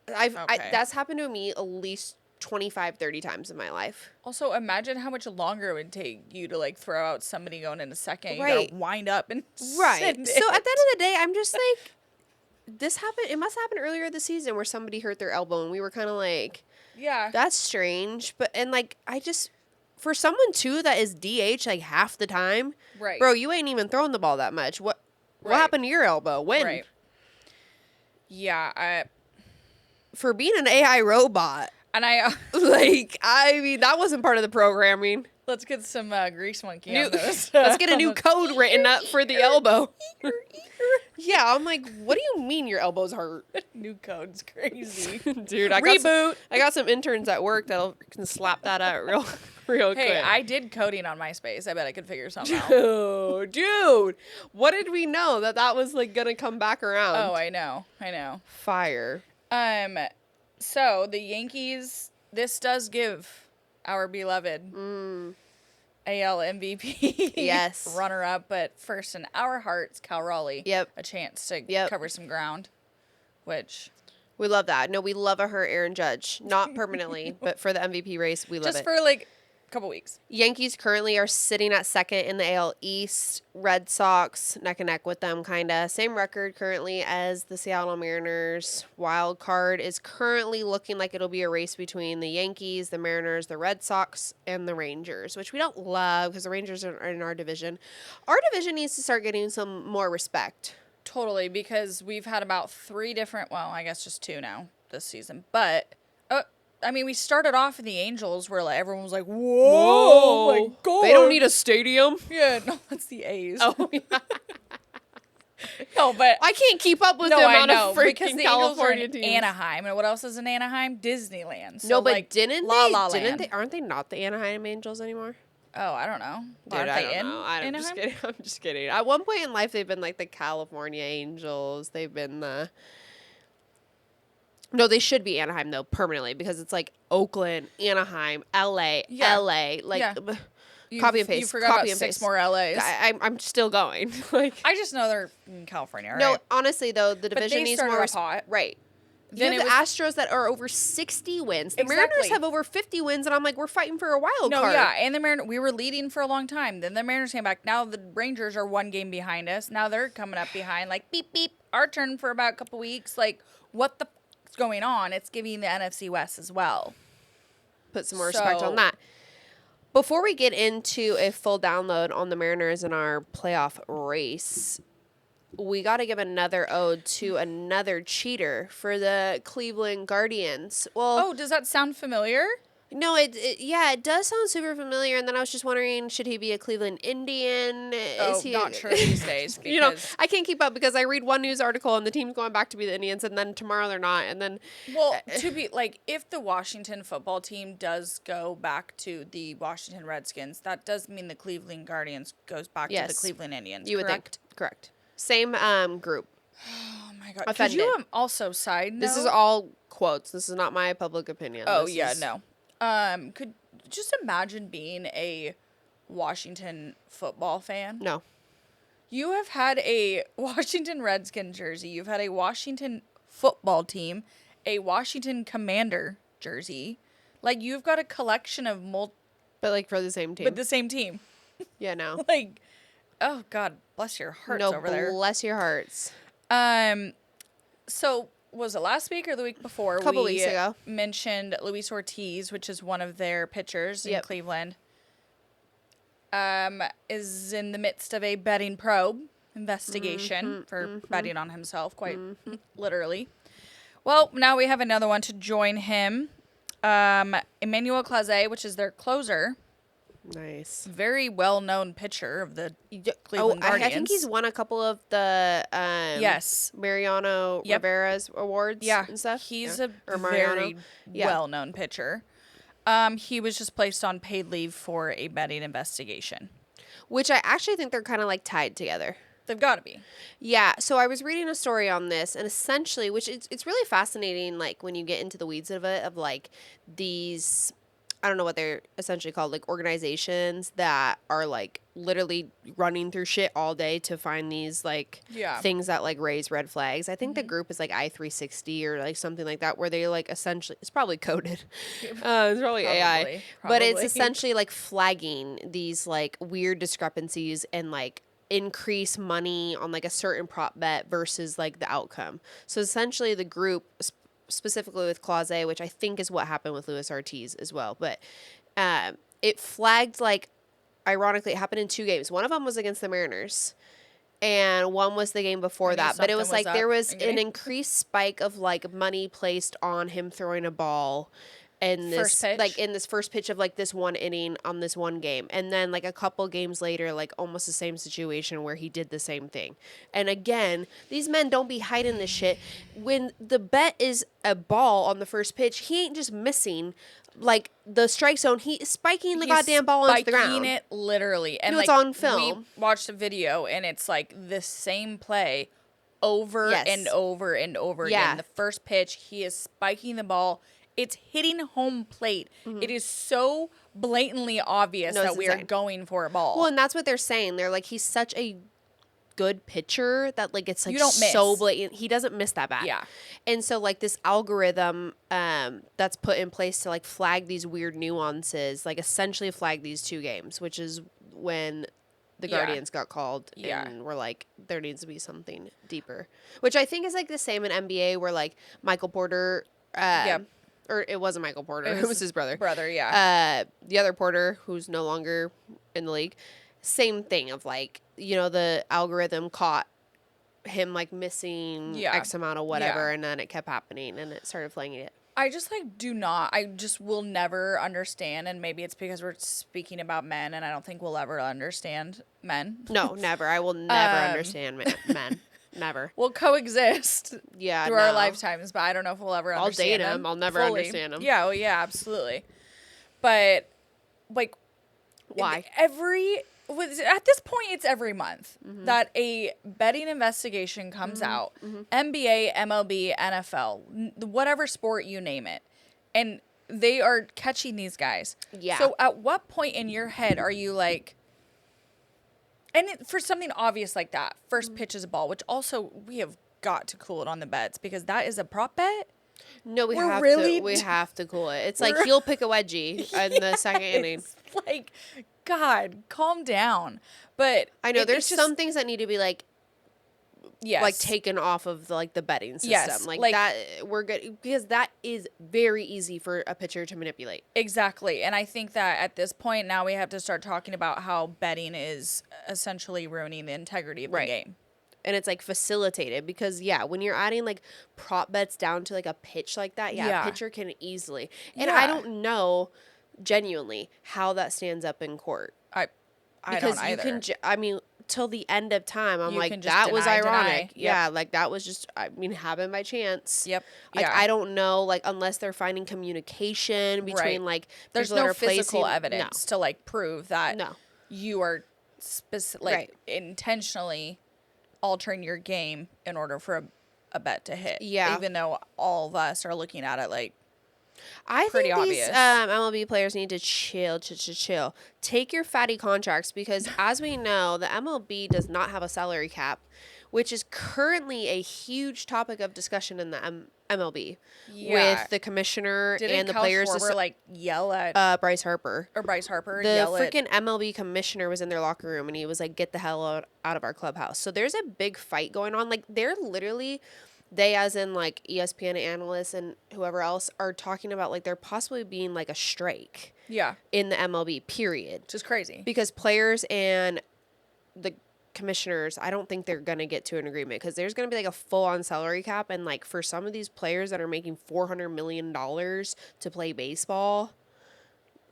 Okay. That's happened to me at least 25, 30 times in my life. Also, imagine how much longer it would take you to like throw out somebody going in a second. You Right. gotta wind up and Right. send So at the it. end of the day, I'm just like, this happened. It must happen earlier this season where somebody hurt their elbow, and we were kind of like, Yeah. that's strange. But and like, for someone too that is DH like half the time, Right. bro, you ain't even throwing the ball that much. What Right. happened to your elbow? When? Right. Yeah, For being an AI robot, I like, I mean, that wasn't part of the programming. let's get some grease monkey on those. Let's get a new code written up for the elbow. Yeah, I'm like, what do you mean your elbow's hurt? New code's crazy. Dude, I got some interns at work that can slap that out real Hey, quick. I did coding on MySpace. I bet I could figure something out. Oh, dude, what did we know that was like gonna come back around? Oh, I know. Fire. So the Yankees, this does give our beloved AL MVP Yes. runner up, but first in our hearts, Cal Raleigh. Yep. A chance to Yep. cover some ground, which We love that. No, we love a her Aaron Judge, not permanently, but for the MVP race, we love just it. for like a couple weeks. Yankees currently are sitting at second in the AL East. Red Sox neck and neck with them, kind of. Same record currently as the Seattle Mariners. Wild card is currently looking like it'll be a race between the Yankees, the Mariners, the Red Sox, and the Rangers, which we don't love because the Rangers are in our division. Our division needs to start getting some more respect. Totally, because we've had about 3 different, well, I guess just 2 now this season. But, I mean, we started off in the Angels where like, everyone was like, whoa, my God. They don't need a stadium. Yeah, no, that's the A's. Oh, yeah. No, but I can't keep up with no, them I on know, a freaking because the Angels are California in team. Anaheim. And what else is in Anaheim? Disneyland. So, No, but like, didn't La they? La Didn't Land. they? Aren't they not the Anaheim Angels anymore? Oh, I don't know. Dude, Aren't I they don't in know. I'm just Anaheim? kidding. I'm just kidding. At one point in life, they've been like the California Angels. They've been the. No, they should be Anaheim though permanently because it's like Oakland, Anaheim, LA, Yeah. LA. Like, Yeah. copy and You paste. forgot Copy about and 6 paste. more LAs. I'm still going. Like, I just know they're in California, right? no, honestly though, the division they needs started more off hot. Right. Then You it have the Astros that are over 60 wins. The Mariners Exactly. have over 50 wins, and I'm like, we're fighting for a wild No, card. yeah, and the Mariners, we were leading for a long time. Then the Mariners came back. Now the Rangers are 1 game behind us. Now they're coming up behind. Like, beep, beep, our turn for about a couple weeks. Like, what the f*** is going on? It's giving the NFC West as well. Put some more respect So- on that. Before we get into a full download on the Mariners in our playoff race, we got to give another ode to another cheater for the Cleveland Guardians. Well, Oh, does that sound familiar? no, it does sound super familiar. And then I was just wondering, should he be a Cleveland Indian? Oh, not sure these days. Because You know, I can't keep up because I read one news article and the team's going back to be the Indians, and then tomorrow they're not, and then well, to be like, if the Washington football team does go back to the Washington Redskins, that does mean the Cleveland Guardians goes back to the Yes. Cleveland Indians. you would correct? think correct. Same group. Oh my God! Could Offended. you also side note? This is all quotes. This is not my public opinion. Oh This yeah, is- no. Could just imagine being a Washington football fan. No. You have had a Washington Redskin jersey. You've had a Washington football team, a Washington Commander jersey. Like, you've got a collection of But like for the same team. but the same team. Yeah, no. Like, oh God, bless your hearts No, over there. bless your hearts. So was it last week or the week before? Couple we weeks ago. mentioned Luis Ortiz, which is one of their pitchers in Yep. Cleveland. Is in the midst of a betting probe investigation for betting on himself, quite literally. Well, now we have another one to join him. Emmanuel Clase, which is their closer, Nice. Very well-known pitcher of the Oh, Cleveland Guardians. I think he's won a couple of the Yes. Mariano Yep. Rivera's awards Yeah, and stuff. he's Yeah. a Or Mariano. very Yeah. well-known pitcher. He was just placed on paid leave for a betting investigation. Which I actually think they're kind of like tied together. They've got to be. Yeah, so I was reading a story on this, and essentially, which it's really fascinating, like when you get into the weeds of it, of like these, I don't know what they're essentially called, like organizations that are like literally running through shit all day to find these like Yeah. things that like raise red flags. I think the group is like I-360 or like something like that, where they like essentially, it's probably coded, it's probably AI, but it's Probably. essentially like flagging these like weird discrepancies and like increase money on like a certain prop bet versus like the outcome. So essentially the group specifically with Clause, which I think is what happened with Luis Ortiz as well, but it flagged like, ironically, it happened in 2 games. One of them was against the Mariners and one was the game before Maybe that, but it was something like was there up was and an getting- increased spike of like money placed on him throwing a ball in this First pitch? like in this first pitch of like this one inning on this one game, and then like a couple games later, like almost the same situation where he did the same thing. And again, these men don't be hiding this shit. When the bet is a ball on the first pitch, he ain't just missing like the strike zone, he is spiking the He's goddamn ball into the spiking ground. it literally. And No, like, it's on film. We watched a video and it's like the same play over Yes. and over and over Yeah. again. The first pitch, he is spiking the ball. It's hitting home plate. It is so blatantly obvious No, it's that we are insane. going for a ball. Well, and that's what they're saying. They're like, he's such a good pitcher that like it's like You don't so miss. blatant. He doesn't miss that bad. Yeah. And so like this algorithm that's put in place to like flag these weird nuances, like essentially flag these 2 games, which is when the Yeah. Guardians got called Yeah. and we're like, there needs to be something deeper. Which I think is like the same in NBA where like Michael Porter Yep. or it wasn't Michael Porter, it was his brother. Yeah. The other Porter, who's no longer in the league, same thing of like, you know, the algorithm caught him like missing Yeah. X amount of whatever, Yeah. and then it kept happening and it started flagging it. I just like I just will never understand, and maybe it's because we're speaking about men and I don't think we'll ever understand men. No, never. I will never Um, understand men. Never. We'll coexist Yeah. through our no. lifetimes, but I don't know if we'll ever I'll understand date them him. I'll never fully. understand him. Yeah, oh yeah, absolutely. But like Why? at this point it's every month Mm-hmm. that a betting investigation comes out. NBA, MLB, NFL, whatever sport you name it. And they are catching these guys. Yeah. So at what point in your head are you like, and for something obvious like that, Mm-hmm. first pitch is a ball, which also we have got to cool it on the bets because that is a prop bet. No, we We're have really to. We d- have to cool it. It's like he'll pick a wedgie in the second inning. It's like, God, calm down. But I know it- there's it's just- some things that need to be like yes. taken off of the, like the betting system. Yes, Like, like- that we're good because that is very easy for a pitcher to manipulate. Exactly. And I think that at this point now we have to start talking about how betting is essentially ruining the integrity of the Right. game. And it's like facilitated because when you're adding like prop bets down to like a pitch like that, Yeah. a pitcher can easily. And I Yeah. don't know genuinely how that stands up in court I because don't you either. can I mean till the end of time I'm You like can just that was deny. ironic. Yep. Yeah, like that was just happened by chance. Yep. Like Yeah. I don't know, like unless they're finding communication between Right. like There's people that no are physical placing- evidence to like prove that No. you are like Right. intentionally altering your game in order for a bet to hit. Yeah. Even though all of us are looking at it like I pretty think obvious. these MLB players need to chill. Take your fatty contracts because, as we know, the MLB does not have a salary cap, which is currently a huge topic of discussion in the MLB Yeah. with the commissioner didn't and the Kyle players. Schwarber, like yell at Bryce Harper. or Bryce Harper The yell at freaking MLB commissioner was in their locker room and he was like, "Get the hell out of our clubhouse." So there's a big fight going on. Like they're literally, they as in like ESPN analysts and whoever else are talking about like there possibly being like a strike yeah, in the MLB. Period. just crazy. Because players and the commissioners, I don't think they're gonna get to an agreement because there's gonna be like a full on salary cap and like for some of these players that are making $400 million to play baseball.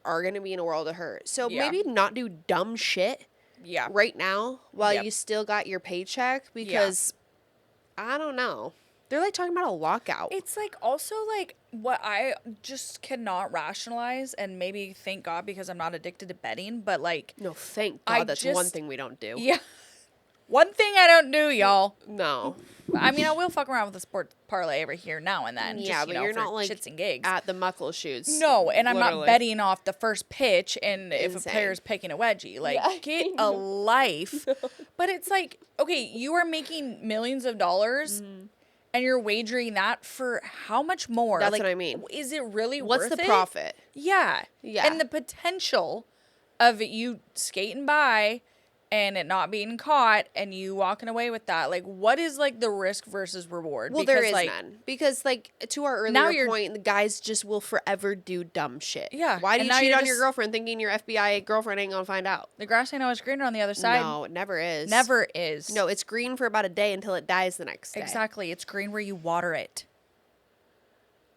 are going to be in a world of hurt. So Yeah. maybe not do dumb shit Yeah. right now while Yep. you still got your paycheck because I don't know. They're like talking about a lockout. It's like also like what I just cannot rationalize, and maybe thank God because I'm not addicted to betting, but like, No, thank I God that's one just- thing we don't do. yeah. One thing I don't do, y'all. No. I mean, I will fuck around with a sports parlay every here now and then. Yeah, just, but you know, you're for not like shits and gigs. at the muckle shoots. No, and I'm not literally. betting off the first pitch and if a Insane. player's picking a wedgie. Like, Yeah, get I a know. life. But it's like, okay, you are making millions of dollars and you're wagering that for how much more? That's Like, what I mean. Is it really What's worth the it? profit? Yeah. Yeah. And the potential of you skating by and it not being caught and you walking away with that. Like, what is like the risk versus reward? Well, there Because, is like, none. Because, like, to our Now earlier you're- point, the guys just will forever do dumb shit. Yeah, Why do and you now cheat you're on your just- girlfriend thinking your FBI girlfriend ain't gonna find out? the grass ain't always greener on the other side. No, it never is. Never is. No, it's green for about a day until it dies the next day. Exactly. It's green where you water it.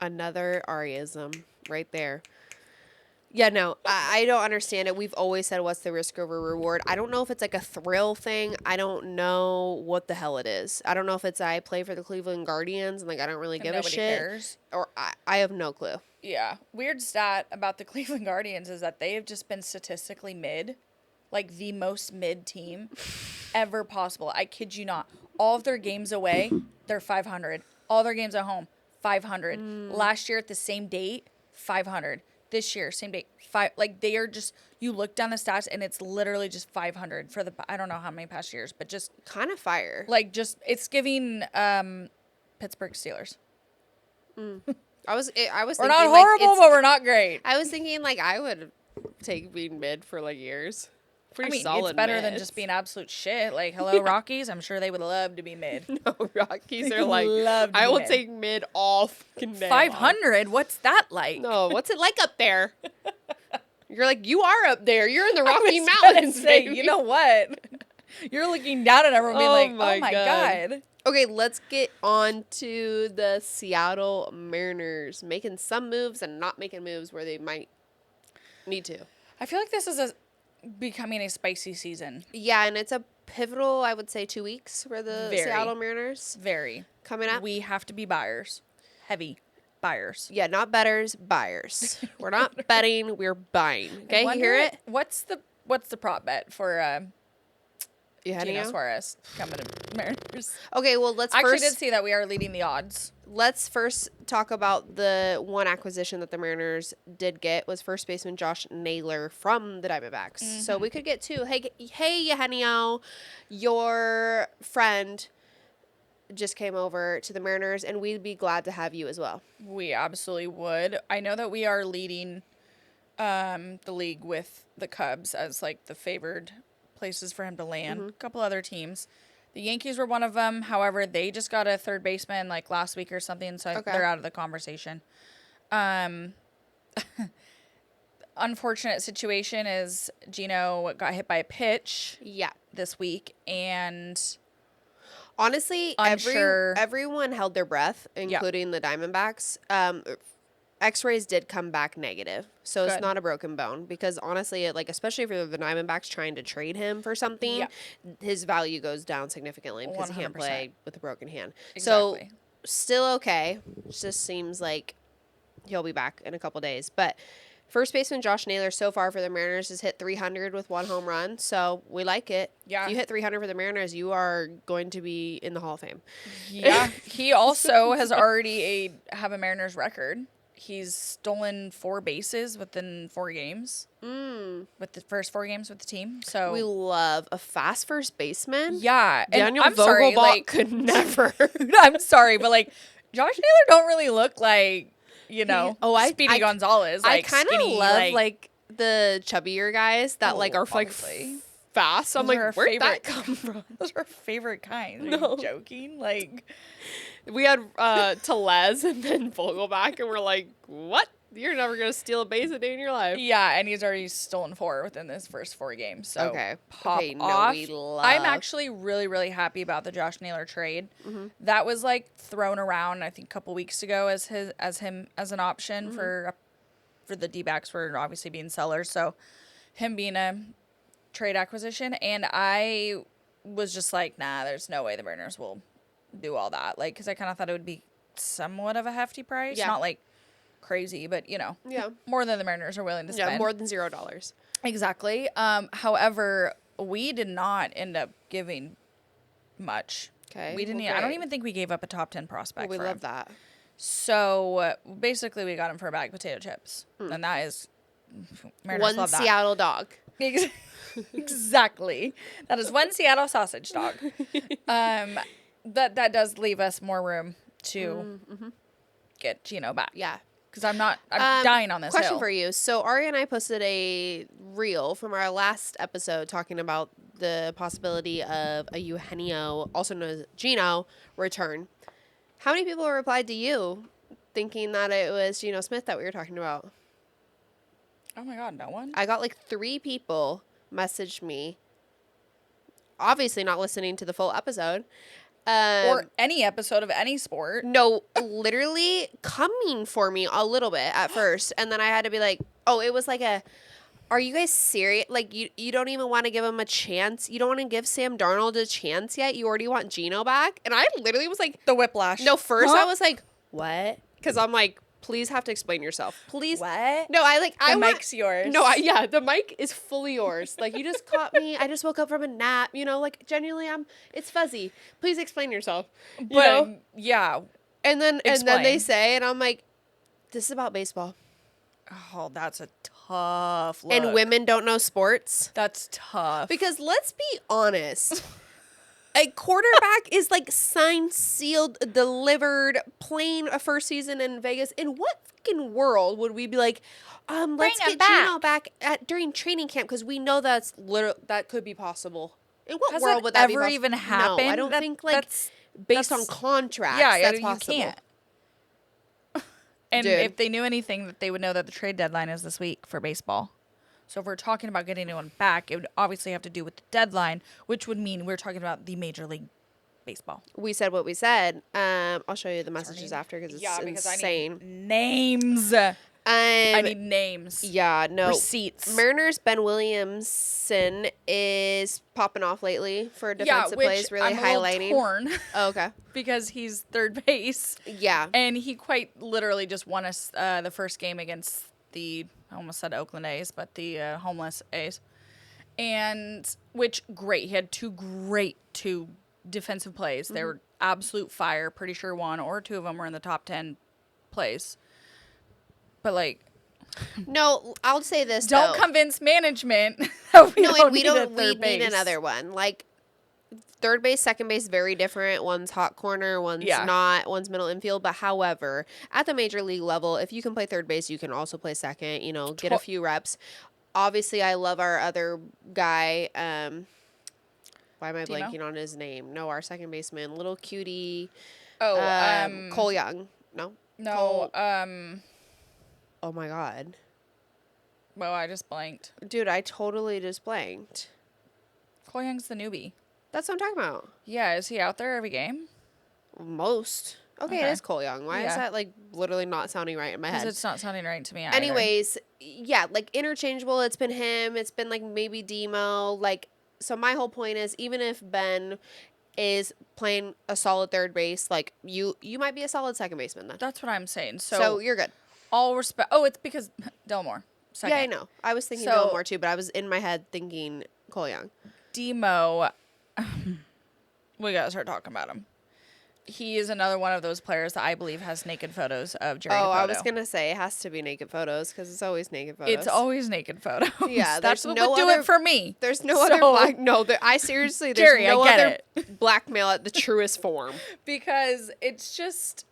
Another Ariism right there. Yeah, no, I don't understand it. We've always said what's the risk over reward. I don't know if it's like a thrill thing. I don't know what the hell it is. I don't know if it's I play for the Cleveland Guardians and like I don't really And give a nobody shit. cares. Or I have no clue. Yeah. Weird stat about the Cleveland Guardians is that they have just been statistically mid, like the most mid team ever possible. I kid you not. All of their games away, they're 500. All their games at home, 500. Last year at the same date, 500. This year, same date, 5. Like, they are just, you look down the stats and it's literally just 500 for the, I don't know how many past years, but just, Kind of fire. like, just, it's giving Pittsburgh Steelers. I was We're thinking, not like, horrible, it's- but we're not great. I was thinking like I would take being mid for like years. Pretty I mean, solid. it's better than mids. just being absolute shit. Like, hello, Rockies. I'm sure they would love to be mid. No, Rockies They are like love to I be will mid. take mid all fucking day. 500? What's that like? No, what's it like up there? You're like you are up there. You're in the I Rocky was gonna Mountains, say, baby. you know what? You're looking down at everyone being Oh like, my oh my God. God. Okay, let's get on to the Seattle Mariners making some moves and not making moves where they might need to. I feel like this is becoming a spicy season. Yeah, and it's a pivotal, I would say, 2 weeks for the Very. Seattle Mariners Very. coming up. We have to be buyers. Heavy buyers. Yeah, not betters, buyers. We're not betting, we're buying. Okay, you Wonder hear it? What's the prop bet for Gino Eugenio? Suarez coming to Mariners? Okay, well, I actually did see that we are leading the odds. let's first talk about the one acquisition that the Mariners did get was first baseman Josh Naylor from the Diamondbacks. So we could get two. Hey, Eugenio, your friend just came over to the Mariners, and we'd be glad to have you as well. We absolutely would. I know that we are leading the league with the Cubs as like the favored places for him to land. A couple other teams. The Yankees were one of them. However, they just got a third baseman like last week or something, so Okay. they're out of the conversation. Unfortunate situation is Gino got hit by a pitch Yeah. this week, and Honestly, Unsure. everyone held their breath, including the Diamondbacks. X-rays did come back negative, so it's Good. not a broken bone. Because honestly, especially for the Diamondbacks trying to trade him for something, Yeah. his value goes down significantly because he can't 100%. play with a broken hand. Exactly. So still okay. Just seems like he'll be back in a couple days. But first baseman Josh Naylor so far for the Mariners has hit 300 with 1 home run, so we like it. Yeah. If you hit 300 for the Mariners, you are going to be in the Hall of Fame. yeah, he also has already have a Mariners record. He's stolen 4 bases within 4 games. With the first 4 games with the team. So We love a fast first baseman. yeah, and Daniel I'm sorry, Vogelbach like could never. I'm sorry, but like Josh Naylor don't really look like Speedy I- Gonzalez. I Like, kind of skinny, love like the chubbier guys that like Oh, are like honestly. fast. I'm Those are our like, where'd that favorite- come from? Those are our favorite kinds. Are No. you joking? Like, We had Telez and then Vogelbach, and we're like, what? You're never gonna steal a base a day in your life. yeah, and he's already stolen 4 within his first 4 games. So Okay. pop Okay, no, off. we love- I'm actually really, really happy about the Josh Naylor trade. That was like thrown around, I think, a couple weeks ago as an option for for the D-backs were obviously being sellers. So him being a trade acquisition. And I was just like, nah, there's no way the Mariners will do all that. Like, because I kind of thought it would be somewhat of a hefty price. Yeah. Not like crazy, but, Yeah. more than the Mariners are willing to spend. Yeah, more than $0. Exactly. However, we did not end up giving much. Okay. We didn't. well, I don't great. even think we gave up a top 10 prospect. Well, we for love him. that. So basically, we got him for a bag of potato chips, and that is Mariners One love that. Seattle dog. Exactly. That is one Seattle sausage dog. That does leave us more room to get Gino back. Yeah. Because I'm dying on this Question hill. for you. So Ari and I posted a reel from our last episode talking about the possibility of a Eugenio, also known as Gino, return. How many people replied to you thinking that it was Geno Smith that we were talking about? Oh my God, no one? I got like 3 people message me. Obviously not listening to the full episode. Or any episode of any sport. No, literally coming for me a little bit at first. And then I had to be like, oh, it was like are you guys serious? Like, you don't even want to give him a chance? You don't want to give Sam Darnold a chance yet? You already want Geno back? And I literally was like, The whiplash. no, first Huh? I was like, what? Because I'm like, please have to explain yourself. Please. What? No, The mic's yours. No, yeah, the mic is fully yours. Like, you just caught me. I just woke up from a nap. Like, genuinely, it's fuzzy. Please explain yourself. You But know? yeah. And then they Explain. say, and I'm like, this is about baseball. Oh, that's a tough look. And women don't know sports. That's tough. Because let's be honest. A quarterback is like signed, sealed, delivered, playing a first season in Vegas. In what fucking world would we be like, let's him get Geno back during training camp because we know that could be possible. In what Has world that would that be ever possible? even No, happened? I don't think like based on that's- contracts. yeah, that's you possible. can't. And Dude. if they knew anything, that they would know that the trade deadline is this week for baseball. So if we're talking about getting anyone back, it would obviously have to do with the deadline, which would mean we're talking about the Major League Baseball. We said what we said. I'll show you the messages after because it's insane. I need names. I need names. Yeah, no. Receipts. Mariners Ben Williamson is popping off lately for defensive plays, really I'm a little highlighting. torn Oh, okay. because he's third base. Yeah. And he quite literally just won us the first game against I almost said Oakland A's, but the homeless A's. And, great. He had two defensive plays. They were absolute fire. Pretty sure 1 or 2 of them were in the top 10 plays. But, like, No, I'll say this don't though. convince management that we No, don't and we need a don't. We third base. need another one. Like third base, second base, very different. One's hot corner, one's Yeah. not. One's middle infield. But however, at the major league level, if you can play third base, you can also play second. Get a few reps. Obviously, I love our other guy. Why am I Demo? blanking on his name? No, our second baseman, little cutie. Oh, Cole Young. No. no, Cole- Oh my god, well, I just blanked. dude! I totally just blanked. Cole Young's the newbie. That's what I'm talking about. Yeah, is he out there every game? Most. Okay, Okay. it is Cole Young. Why is Yeah. that like literally not sounding right in my Because head? it's not sounding right to me either. Anyways, yeah, like interchangeable. It's been him. It's been like maybe Demo. Like, so my whole point is, even if Ben is playing a solid third base, like you might be a solid second baseman then. That's what I'm saying. So, So, you're good. all respect. Oh, it's because Delmore. Second. Yeah, I know. I was thinking So- more too, but I was in my head thinking Cole Young. Demo. We gotta start talking about him. He is another one of those players that I believe has naked photos of Jerry Oh, I Dipoto. was gonna say it has to be naked photos because it's always naked photos. It's always naked photos. Yeah, that's there's what no would do other- it for me. There's no So- other black. No, I seriously. There's Jerry, I no get other blackmail at the truest form. Because it's just,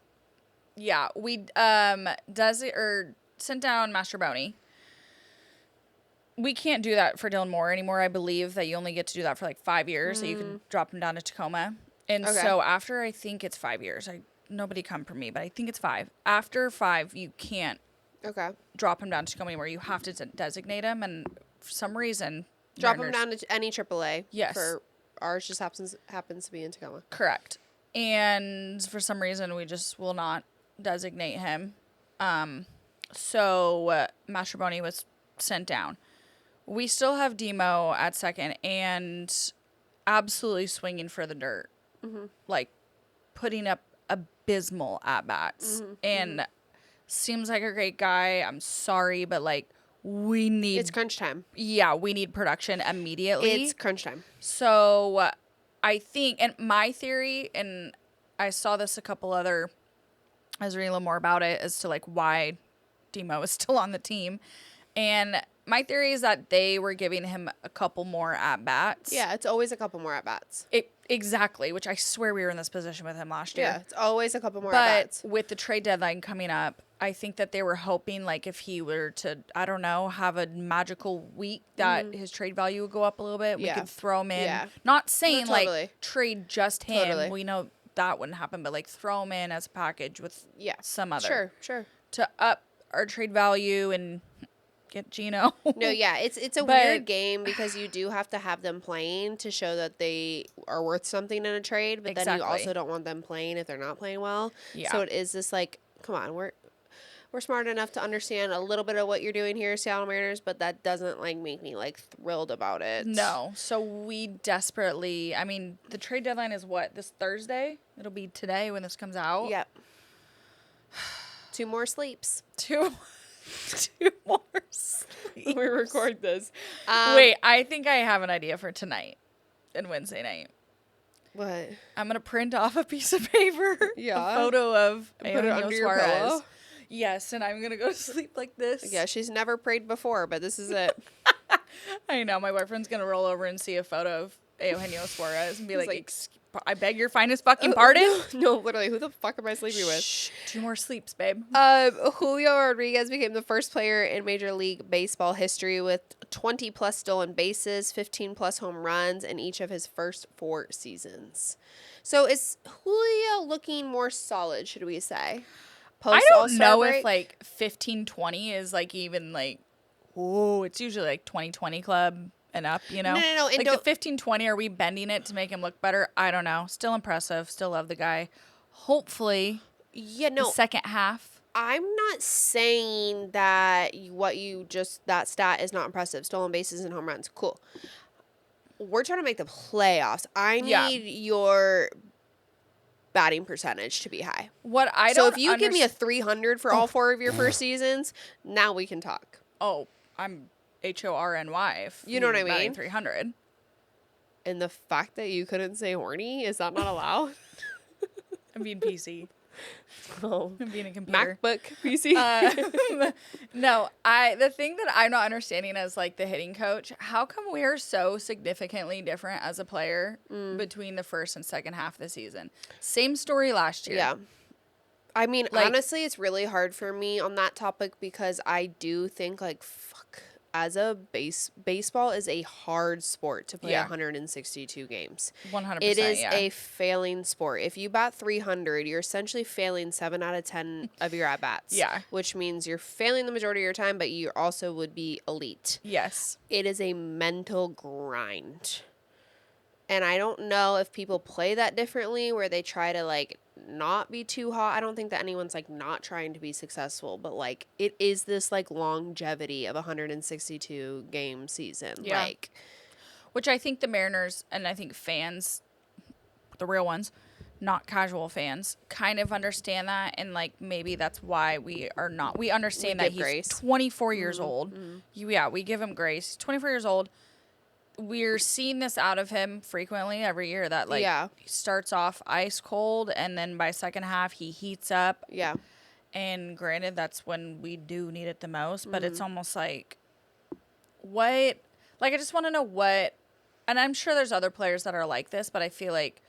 yeah, we sent down Master Boney. We can't do that for Dylan Moore anymore. I believe that you only get to do that for like 5 years, so you can drop him down to Tacoma. And Okay. so after, I think it's 5 years. Nobody come for me, but I think it's 5. After 5, you can't Okay. drop him down to Tacoma anymore. You have to designate him, and for some reason, Drop him Mariners- down to any AAA. Yes. For ours just happens to be in Tacoma. Correct. And for some reason, we just will not designate him. So Mastrobuoni was sent down. We still have Demo at second and absolutely swinging for the dirt. Like putting up abysmal at-bats. And seems like a great guy. I'm sorry, but like we need... It's crunch time. Yeah, we need production immediately. It's crunch time. So I think, and my theory, and I saw this a couple other, I was reading a little more about it as to like why Demo is still on the team. And my theory is that they were giving him a couple more at-bats. Yeah, it's always a couple more at-bats. Exactly, which I swear we were in this position with him last year. Yeah, it's always a couple more But at-bats. with the trade deadline coming up, I think that they were hoping, like, if he were to, I don't know, have a magical week that his trade value would go up a little bit. Yeah. We could throw him in. Yeah. Not saying, No, totally. like, trade just him. Totally. We know that wouldn't happen, but, like, throw him in as a package with some other. Sure. To up our trade value and get Gino. No, yeah, it's a weird game because you do have to have them playing to show that they are worth something in a trade, but then you Exactly. also don't want them playing if they're not playing well. Yeah. So it is this like, come on, we're smart enough to understand a little bit of what you're doing here, Seattle Mariners, but that doesn't like make me like thrilled about it. No. So we desperately, I mean, the trade deadline is what, this Thursday? It'll be today when this comes out. Yep. 2 more sleeps. Two more sleeps. We record this. Wait, I think I have an idea for tonight and Wednesday night. What? I'm going to print off a piece of paper, Yeah. a photo of Put it Eugenio under your Suarez. pillow? Yes, and I'm going to go to sleep like this. Yeah, she's never prayed before, but this is it. I know. My boyfriend's going to roll over and see a photo of Eugenio Suarez and be He's like, I beg your finest fucking pardon? No, literally, who the fuck am I sleeping with? Shh, 2 more sleeps, babe. Julio Rodriguez became the first player in Major League Baseball history with 20 plus stolen bases, 15 plus home runs in each of his first 4 seasons. So is Julio looking more solid, should we say? I don't All-Star know break? if like 15-20 is like even like, oh, it's usually like 20-20 club and up, you know? No. And Like don't, the 15-20, are we bending it to make him look better? I don't know. Still impressive. Still love the guy. Hopefully, yeah, the no. second half. I'm not saying that that stat is not impressive. Stolen bases and home runs. Cool. We're trying to make the playoffs. I Yeah. need your batting percentage to be high. What I So don't if you give me a 300 for all 4 of your first seasons, now we can talk. Oh, I'm HORNY. If You know what I batting mean? 300. And the fact that you couldn't say horny, is that not allowed? I'm being PC. Oh. I'm being a computer. MacBook PC. No, the thing that I'm not understanding as like the hitting coach, how come we are so significantly different as a player between the first and second half of the season? Same story last year. Yeah. I mean, Like- honestly, it's really hard for me on that topic because I do think like, fuck, as a baseball is a hard sport to play Yeah. 162 games. 100%. It is yeah. a failing sport. If you bat 300, you're essentially failing 7 out of 10 of your at-bats. Yeah. Which means you're failing the majority of your time, but you also would be elite. Yes. It is a mental grind. And I don't know if people play that differently where they try to like not be too hot. I don't think that anyone's like not trying to be successful, but like it is this like longevity of a 162 game season. Yeah. Like, Which I think the Mariners and I think fans, the real ones, not casual fans, kind of understand that. And like maybe that's why we are not. We understand We that give he's grace. 24 years old. Yeah, we give him grace. He's 24 years old. We're seeing this out of him frequently every year that like Yeah. he starts off ice cold and then by second half he heats up. yeah. And granted, that's when we do need it the most, but Mm-hmm. it's almost like, what? Like, I just want to know what, and I'm sure there's other players that are like this, but I feel like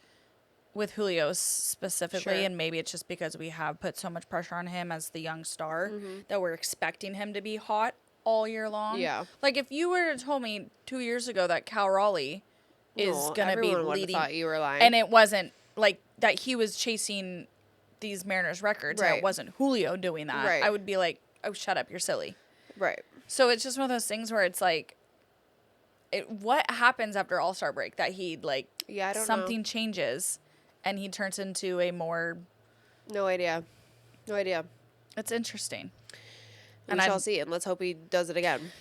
with Julio specifically, Sure. and maybe it's just because we have put so much pressure on him as the young star that we're expecting him to be hot all year long. Yeah. Like, if you were to told me 2 years ago that Cal Raleigh is No, going to be everyone would've leading, thought you were lying. and it wasn't like that he was chasing these Mariners records and Right. it wasn't Julio doing that, Right. I would be like, oh, shut up, you're silly. right. So it's just one of those things where it's like, what happens after All-Star break that he like Yeah, I don't something know. changes and he turns into a more, No idea. No idea. it's interesting. We shall see, and let's hope he does it again.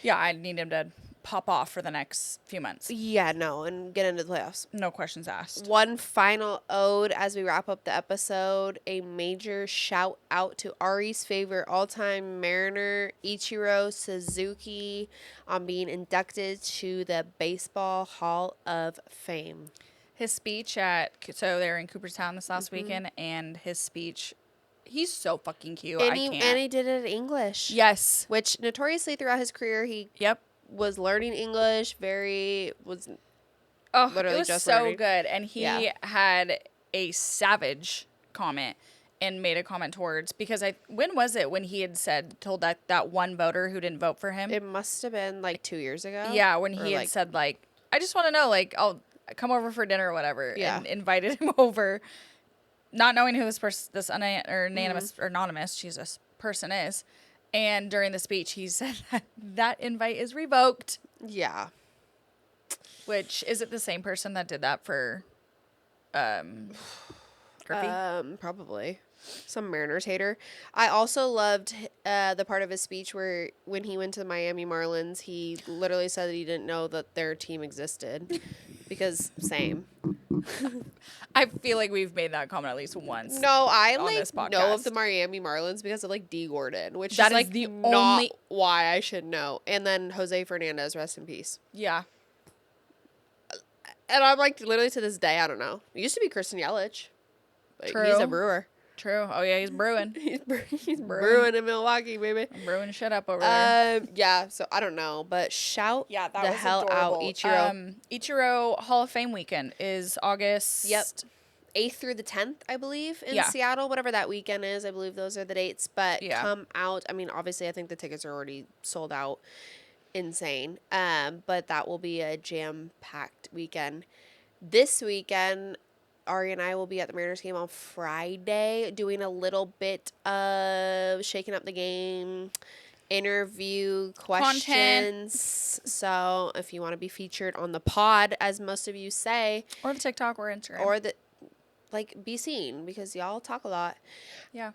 Yeah, I need him to pop off for the next few months. Yeah, no, and get into the playoffs. No questions asked. One final ode as we wrap up the episode. A major shout out to Ari's favorite all-time Mariner, Ichiro Suzuki, on being inducted to the Baseball Hall of Fame. His speech so they were in Cooperstown this last weekend, and his speech, he's so fucking cute. And I can't. And he did it in English. Yes. Which notoriously throughout his career, he was learning English, literally it was just so learning. good. And he had a savage comment and made a comment towards, because when was it when he had told that one voter who didn't vote for him? It must have been like 2 years ago. Yeah, when he had said, like, I just want to know, like, I'll come over for dinner or whatever. Yeah. And invited him over, not knowing who this anonymous or anonymous person is. And during the speech, he said that invite is revoked. Yeah. Which, is it the same person that did that for Griffey? Probably. Some Mariners hater. I also loved the part of his speech where when he went to the Miami Marlins, he literally said that he didn't know that their team existed. Because same. I feel like we've made that comment at least once. No, I on this like know of podcast. the Miami Marlins because of like D Gordon, which That is is like the not only- why I should know. And then Jose Fernandez, rest in peace. Yeah. And I'm like literally to this day, I don't know. It used to be Kristen Yelich. But True. He's a brewer. True. Oh, yeah, he's brewing. He's brewing in Milwaukee, baby. Brewing shit up over there. Yeah, so I don't know, but shout Yeah, that the was hell out, adorable. Ichiro. Ichiro Hall of Fame weekend is August. Yep. 8th through the 10th, I believe, in Yeah. Seattle, whatever that weekend is. I believe those are the dates. But Yeah. come out. I mean, obviously, I think the tickets are already sold out. Insane. But that will be a jam-packed weekend. This weekend, Ari and I will be at the Mariners game on Friday doing a little bit of shaking up the game, interview questions. So if you want to be featured on the pod, as most of you say, Or the TikTok or Instagram. or be seen because y'all talk a lot. Yeah.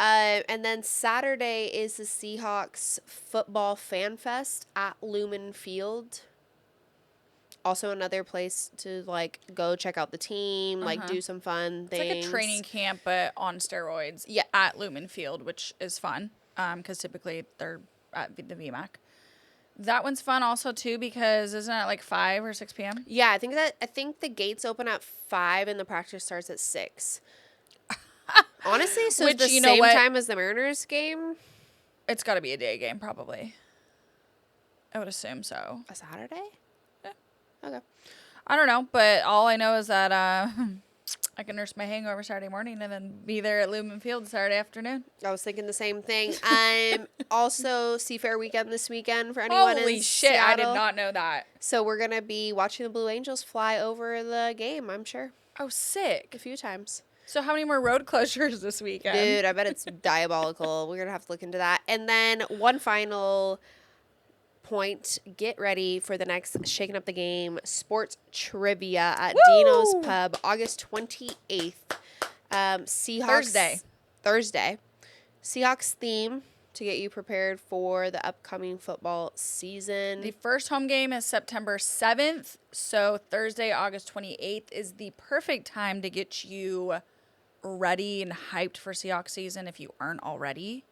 And then Saturday is the Seahawks football fan fest at Lumen Field. Also another place to like go check out the team, like do some fun It's things. like a training camp, but on steroids. Yeah. At Lumen Field, which is fun. Because typically they're at the VMAC. That one's fun also too because isn't it like 5 or 6 p.m.? Yeah, I think the gates open at 5 and the practice starts at 6. Honestly, so Which, it's the you know same what? time as the Mariners game. It's got to be a day game probably. I would assume so. A Saturday? Yeah. Okay. I don't know, but all I know is that I can nurse my hangover Saturday morning and then be there at Lumen Field Saturday afternoon. I was thinking the same thing. Also Seafair weekend this weekend for anyone Holy in shit, I did Seattle. not know that. So we're going to be watching the Blue Angels fly over the game, I'm sure, Oh, sick. a few times. So how many more road closures this weekend? Dude, I bet it's diabolical. We're going to have to look into that. And then one final point. Get ready for the next Shaking Up the Game sports trivia at Woo! Dino's Pub, August 28th. Seahawks. Thursday. Seahawks theme to get you prepared for the upcoming football season. The first home game is September 7th, so Thursday, August 28th is the perfect time to get you ready and hyped for Seahawks season if you aren't already.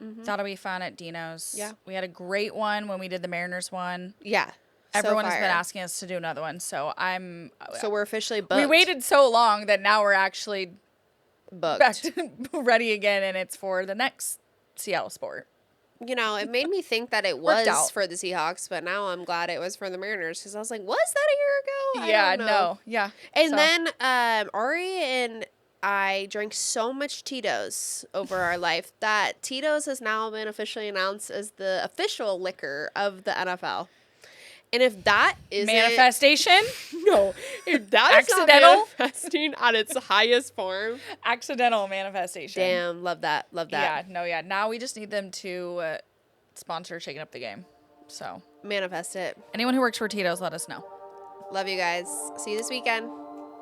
That'll be fun at Dino's. Yeah. We had a great one when we did the Mariners one. Yeah. Everyone so has been fire. asking us to do another one, so So we're officially booked. we waited so long that now we're actually booked. back to ready again, and it's for the next Seattle sport. You know, it made me think that it Worked was out. for the Seahawks, but now I'm glad it was for the Mariners because I was like, was that a year ago? Yeah, I don't know. no, yeah. And So- then Ari and I drank so much Tito's over our life that Tito's has now been officially announced as the official liquor of the NFL. And if that is manifestation, no, if that is not Accidental? manifesting at its highest form, accidental manifestation. damn, love that. Yeah, no, yeah. Now we just need them to sponsor Shaking Up the Game. So Manifest it. anyone who works for Tito's, let us know. Love you guys. See you this weekend.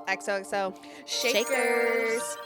XOXO. Shakers. Shakers.